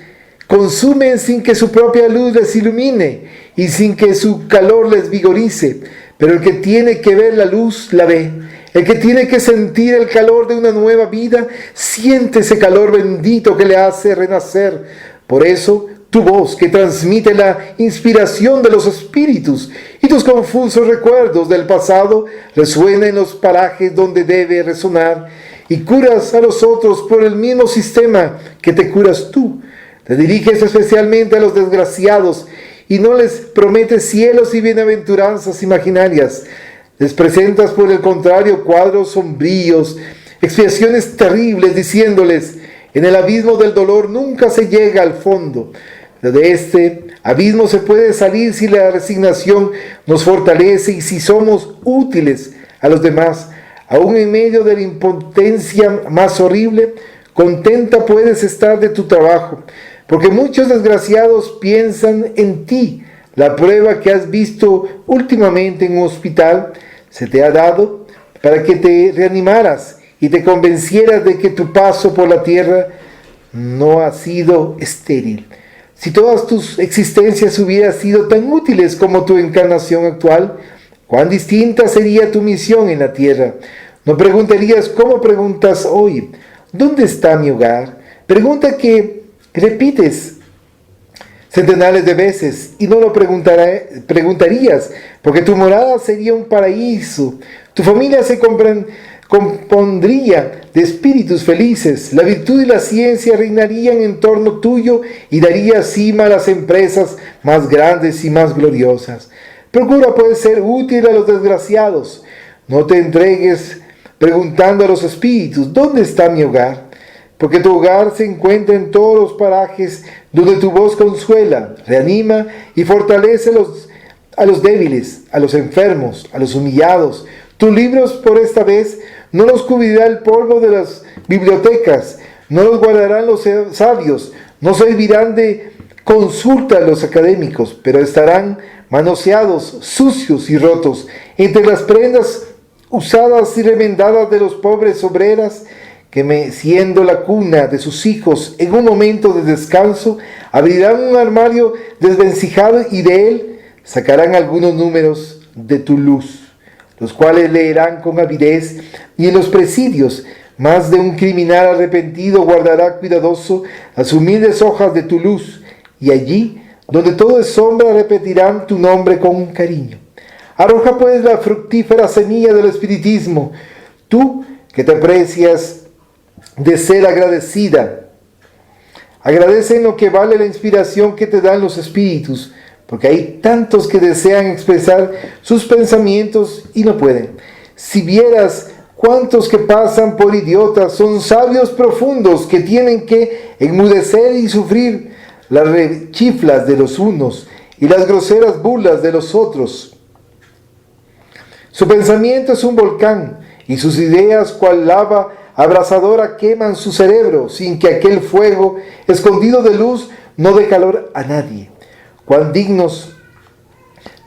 consumen sin que su propia luz les ilumine y sin que su calor les vigorice. Pero el que tiene que ver la luz, la ve. El que tiene que sentir el calor de una nueva vida, siente ese calor bendito que le hace renacer. Por eso, tu voz que transmite la inspiración de los espíritus y tus confusos recuerdos del pasado, resuena en los parajes donde debe resonar, y curas a los otros por el mismo sistema que te curas tú. Te diriges especialmente a los desgraciados y no les prometes cielos y bienaventuranzas imaginarias. Les presentas, por el contrario, cuadros sombríos, expiaciones terribles, diciéndoles: en el abismo del dolor nunca se llega al fondo. Pero de este abismo se puede salir si la resignación nos fortalece y si somos útiles a los demás. Aún en medio de la impotencia más horrible, contenta puedes estar de tu trabajo, porque muchos desgraciados piensan en ti. La prueba que has visto últimamente en un hospital se te ha dado para que te reanimaras y te convencieras de que tu paso por la tierra no ha sido estéril. Si todas tus existencias hubieran sido tan útiles como tu encarnación actual, cuán distinta sería tu misión en la tierra. No preguntarías como preguntas hoy: ¿dónde está mi hogar? Pregunta que repites centenares de veces y no lo preguntarías, porque tu morada sería un paraíso. Tu familia se compondría de espíritus felices. La virtud y la ciencia reinarían en torno tuyo y daría cima a las empresas más grandes y más gloriosas. Procura pues ser útil a los desgraciados. No te entregues preguntando a los espíritus: ¿dónde está mi hogar? Porque tu hogar se encuentra en todos los parajes donde tu voz consuela, reanima y fortalece a los débiles, a los enfermos, a los humillados. Tus libros por esta vez no los cubrirá el polvo de las bibliotecas, no los guardarán los sabios, no servirán de consulta a los académicos, pero estarán manoseados, sucios y rotos, entre las prendas usadas y remendadas de los pobres obreras, que siendo la cuna de sus hijos en un momento de descanso, abrirán un armario desvencijado y de él sacarán algunos números de tu luz, los cuales leerán con avidez, y en los presidios más de un criminal arrepentido guardará cuidadoso las humildes hojas de tu luz, y allí, donde todo es sombra, repetirán tu nombre con cariño. Arroja pues la fructífera semilla del espiritismo, tú que te aprecias de ser agradecida. Agradece en lo que vale la inspiración que te dan los espíritus, porque hay tantos que desean expresar sus pensamientos y no pueden. Si vieras cuántos que pasan por idiotas son sabios profundos que tienen que enmudecer y sufrir las rechiflas de los unos y las groseras burlas de los otros. Su pensamiento es un volcán, y sus ideas, cual lava abrasadora, queman su cerebro, sin que aquel fuego, escondido de luz, no dé calor a nadie. Cuán dignos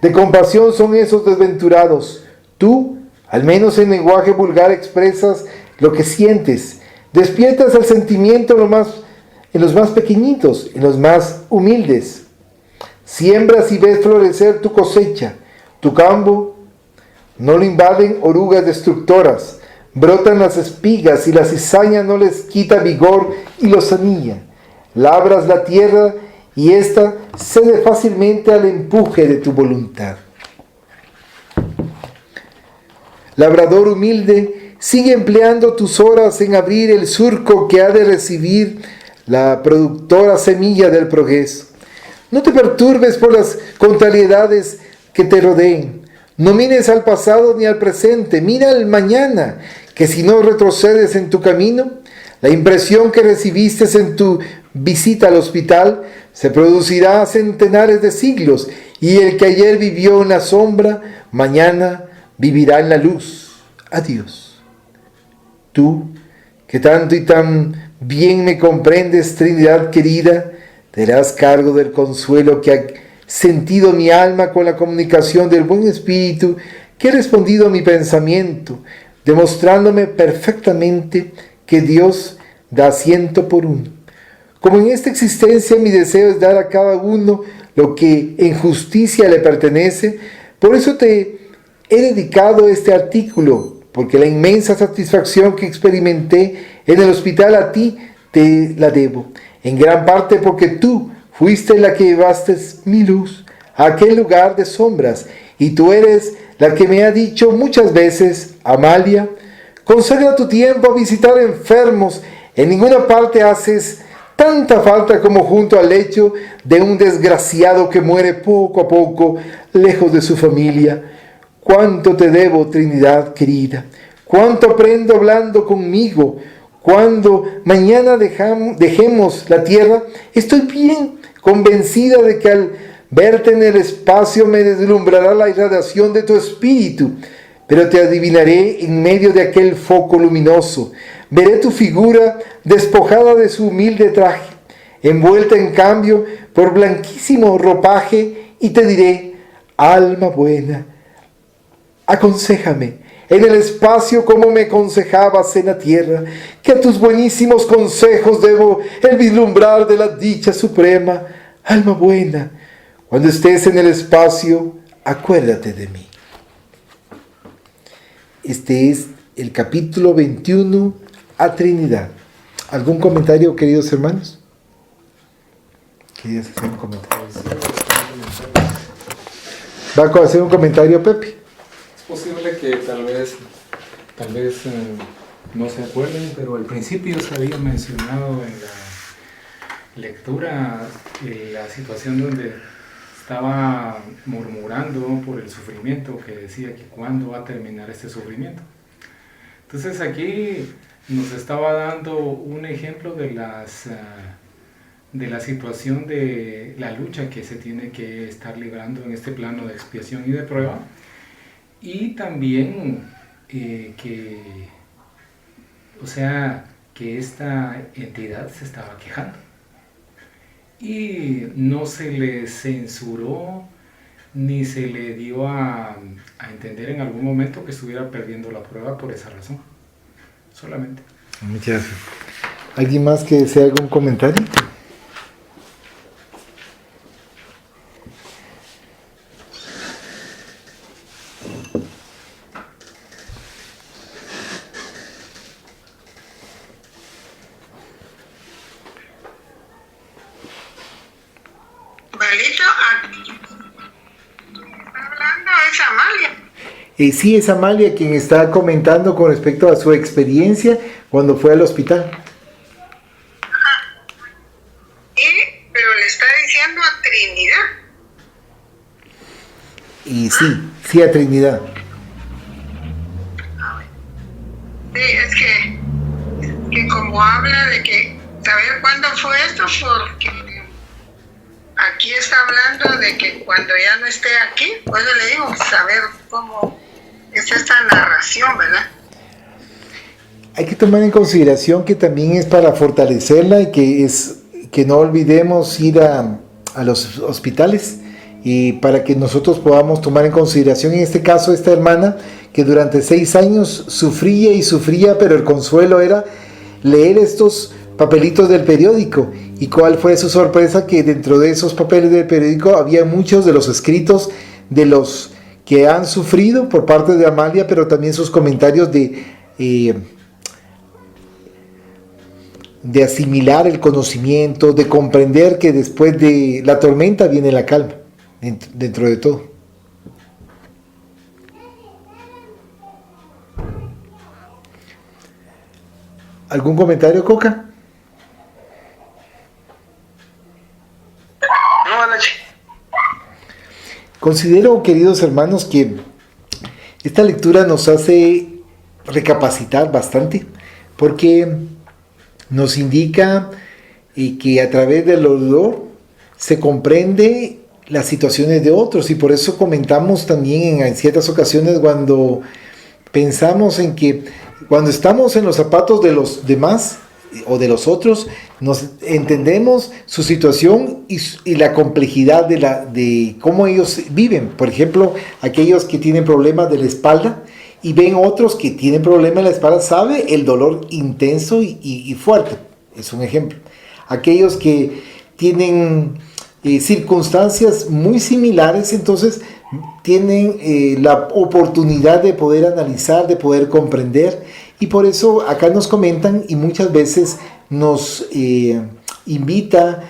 de compasión son esos desventurados. Tú, al menos en lenguaje vulgar, expresas lo que sientes. Despiertas el sentimiento en los más pequeñitos, en los más humildes. Siembras y ves florecer tu cosecha. Tu campo no lo invaden orugas destructoras. Brotan las espigas y la cizaña no les quita vigor y los anilla. Labras la tierra y ésta cede fácilmente al empuje de tu voluntad. Labrador humilde, sigue empleando tus horas en abrir el surco que ha de recibir la productora semilla del progreso. No te perturbes por las contrariedades que te rodeen. No mires al pasado ni al presente, mira al mañana, que si no retrocedes en tu camino, la impresión que recibiste en tu visita al hospital se producirá a centenares de siglos, y el que ayer vivió en la sombra, mañana vivirá en la luz. Adiós. Tú, que tanto y tan bien me comprendes, Trinidad querida, te harás cargo del consuelo que ha sentido mi alma con la comunicación del buen espíritu que ha respondido a mi pensamiento, demostrándome perfectamente que Dios da 100 por 1. Como en esta existencia mi deseo es dar a cada uno lo que en justicia le pertenece, por eso te he dedicado este artículo, porque la inmensa satisfacción que experimenté en el hospital a ti te la debo, en gran parte porque tú fuiste la que llevaste mi luz a aquel lugar de sombras, y tú eres la que me ha dicho muchas veces: Amalia, consagra tu tiempo a visitar enfermos, en ninguna parte haces tanta falta como junto al lecho de un desgraciado que muere poco a poco, lejos de su familia. Cuánto te debo, Trinidad querida, cuánto aprendo hablando conmigo. Cuando mañana dejemos la tierra, estoy bien convencida de que al verte en el espacio me deslumbrará la irradiación de tu espíritu, pero te adivinaré en medio de aquel foco luminoso. Veré tu figura despojada de su humilde traje, envuelta en cambio por blanquísimo ropaje, y te diré: alma buena, aconséjame en el espacio como me aconsejabas en la tierra, que a tus buenísimos consejos debo el vislumbrar de la dicha suprema. Alma buena, cuando estés en el espacio, acuérdate de mí. Este es el capítulo 21 a Trinidad. ¿Algún comentario, queridos hermanos? ¿Querías hacer un comentario? ¿Va a hacer un comentario, Pepe? Es posible que tal vez no se acuerden, pero al principio se había mencionado en la lectura la situación donde estaba murmurando por el sufrimiento, que decía que cuándo va a terminar este sufrimiento. Entonces aquí nos estaba dando un ejemplo de la situación de la lucha que se tiene que estar librando en este plano de expiación y de prueba, y también que esta entidad se estaba quejando y no se le censuró ni se le dio a entender en algún momento que estuviera perdiendo la prueba por esa razón, solamente. Muchas gracias. ¿Alguien más que desea algún comentario? Sí, es Amalia quien está comentando con respecto a su experiencia cuando fue al hospital. Pero le está diciendo a Trinidad. Y sí a Trinidad. Sí, es que como habla de que saber cuándo fue esto, porque aquí está hablando de que cuando ya no esté aquí, pues le digo, saber cómo es esta narración, ¿verdad? Hay que tomar en consideración que también es para fortalecerla y que no olvidemos ir a los hospitales y para que nosotros podamos tomar en consideración, en este caso, esta hermana que durante 6 años sufría y sufría, pero el consuelo era leer estos papelitos del periódico. ¿Y cuál fue su sorpresa? Que dentro de esos papeles del periódico había muchos de los escritos de los que han sufrido por parte de Amalia, pero también sus comentarios de asimilar el conocimiento, de comprender que después de la tormenta viene la calma, dentro de todo. ¿Algún comentario, Coca? No, Anachi. Considero, queridos hermanos, que esta lectura nos hace recapacitar bastante, porque nos indica que a través del dolor se comprende las situaciones de otros, y por eso comentamos también en ciertas ocasiones cuando pensamos en que cuando estamos en los zapatos de los demás o de los otros, nos entendemos su situación y la complejidad de cómo ellos viven. Por ejemplo, aquellos que tienen problemas de la espalda y ven otros que tienen problemas en la espalda, sabe el dolor intenso y fuerte. Es un ejemplo. Aquellos que tienen circunstancias muy similares, entonces tienen la oportunidad de poder analizar, de poder comprender, y por eso acá nos comentan y muchas veces nos invita,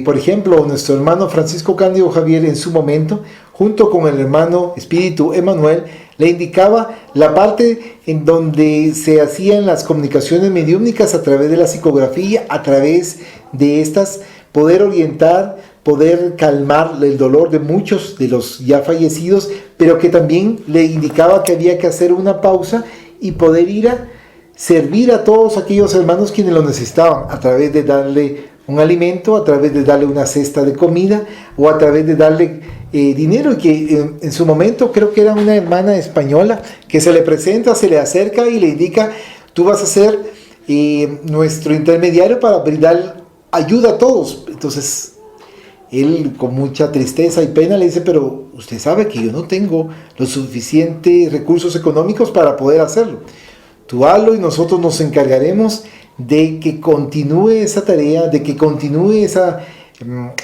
por ejemplo, nuestro hermano Francisco Cándido Javier en su momento, junto con el hermano Espíritu Emanuel, le indicaba la parte en donde se hacían las comunicaciones mediúmnicas a través de la psicografía, a través de estas, poder orientar, poder calmar el dolor de muchos de los ya fallecidos, pero que también le indicaba que había que hacer una pausa y poder ir a servir a todos aquellos hermanos quienes lo necesitaban, a través de darle un alimento, a través de darle una cesta de comida o a través de darle dinero, y que en su momento creo que era una hermana española que se le presenta, se le acerca y le indica: tú vas a ser nuestro intermediario para brindar ayuda a todos. Entonces él, con mucha tristeza y pena, le dice: pero usted sabe que yo no tengo los suficientes recursos económicos para poder hacerlo. Tú hazlo y nosotros nos encargaremos de que continúe esa tarea, de que continúe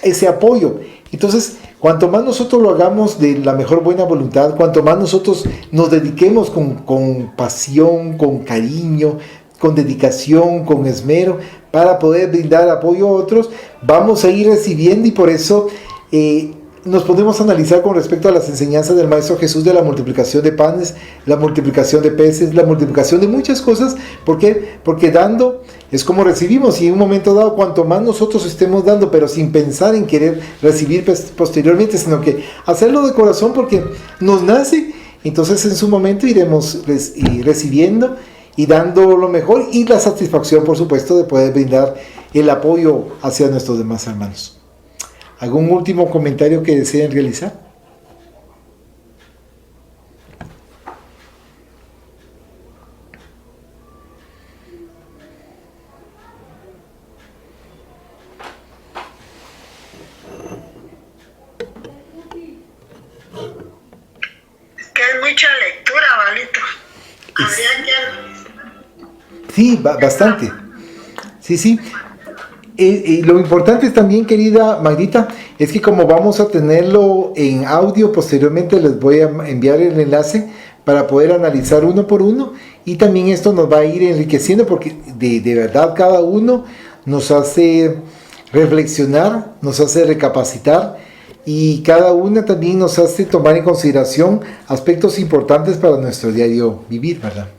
ese apoyo. Entonces, cuanto más nosotros lo hagamos de la mejor buena voluntad, cuanto más nosotros nos dediquemos con pasión, con cariño, con dedicación, con esmero, para poder brindar apoyo a otros, vamos a ir recibiendo. Y por eso nos podemos analizar con respecto a las enseñanzas del Maestro Jesús de la multiplicación de panes, la multiplicación de peces, la multiplicación de muchas cosas. ¿Por qué? Porque dando es como recibimos, y en un momento dado, cuanto más nosotros estemos dando, pero sin pensar en querer recibir posteriormente, sino que hacerlo de corazón porque nos nace, entonces en su momento iremos recibiendo y dando lo mejor, y la satisfacción, por supuesto, de poder brindar el apoyo hacia nuestros demás hermanos. ¿Algún último comentario que deseen realizar? Es que hay mucha lectura, Valito. Habría que... Sí, bastante. Sí. Lo importante es también, querida Magdita, es que como vamos a tenerlo en audio, posteriormente les voy a enviar el enlace para poder analizar uno por uno, y también esto nos va a ir enriqueciendo, porque de verdad cada uno nos hace reflexionar, nos hace recapacitar, y cada una también nos hace tomar en consideración aspectos importantes para nuestro diario vivir, ¿verdad?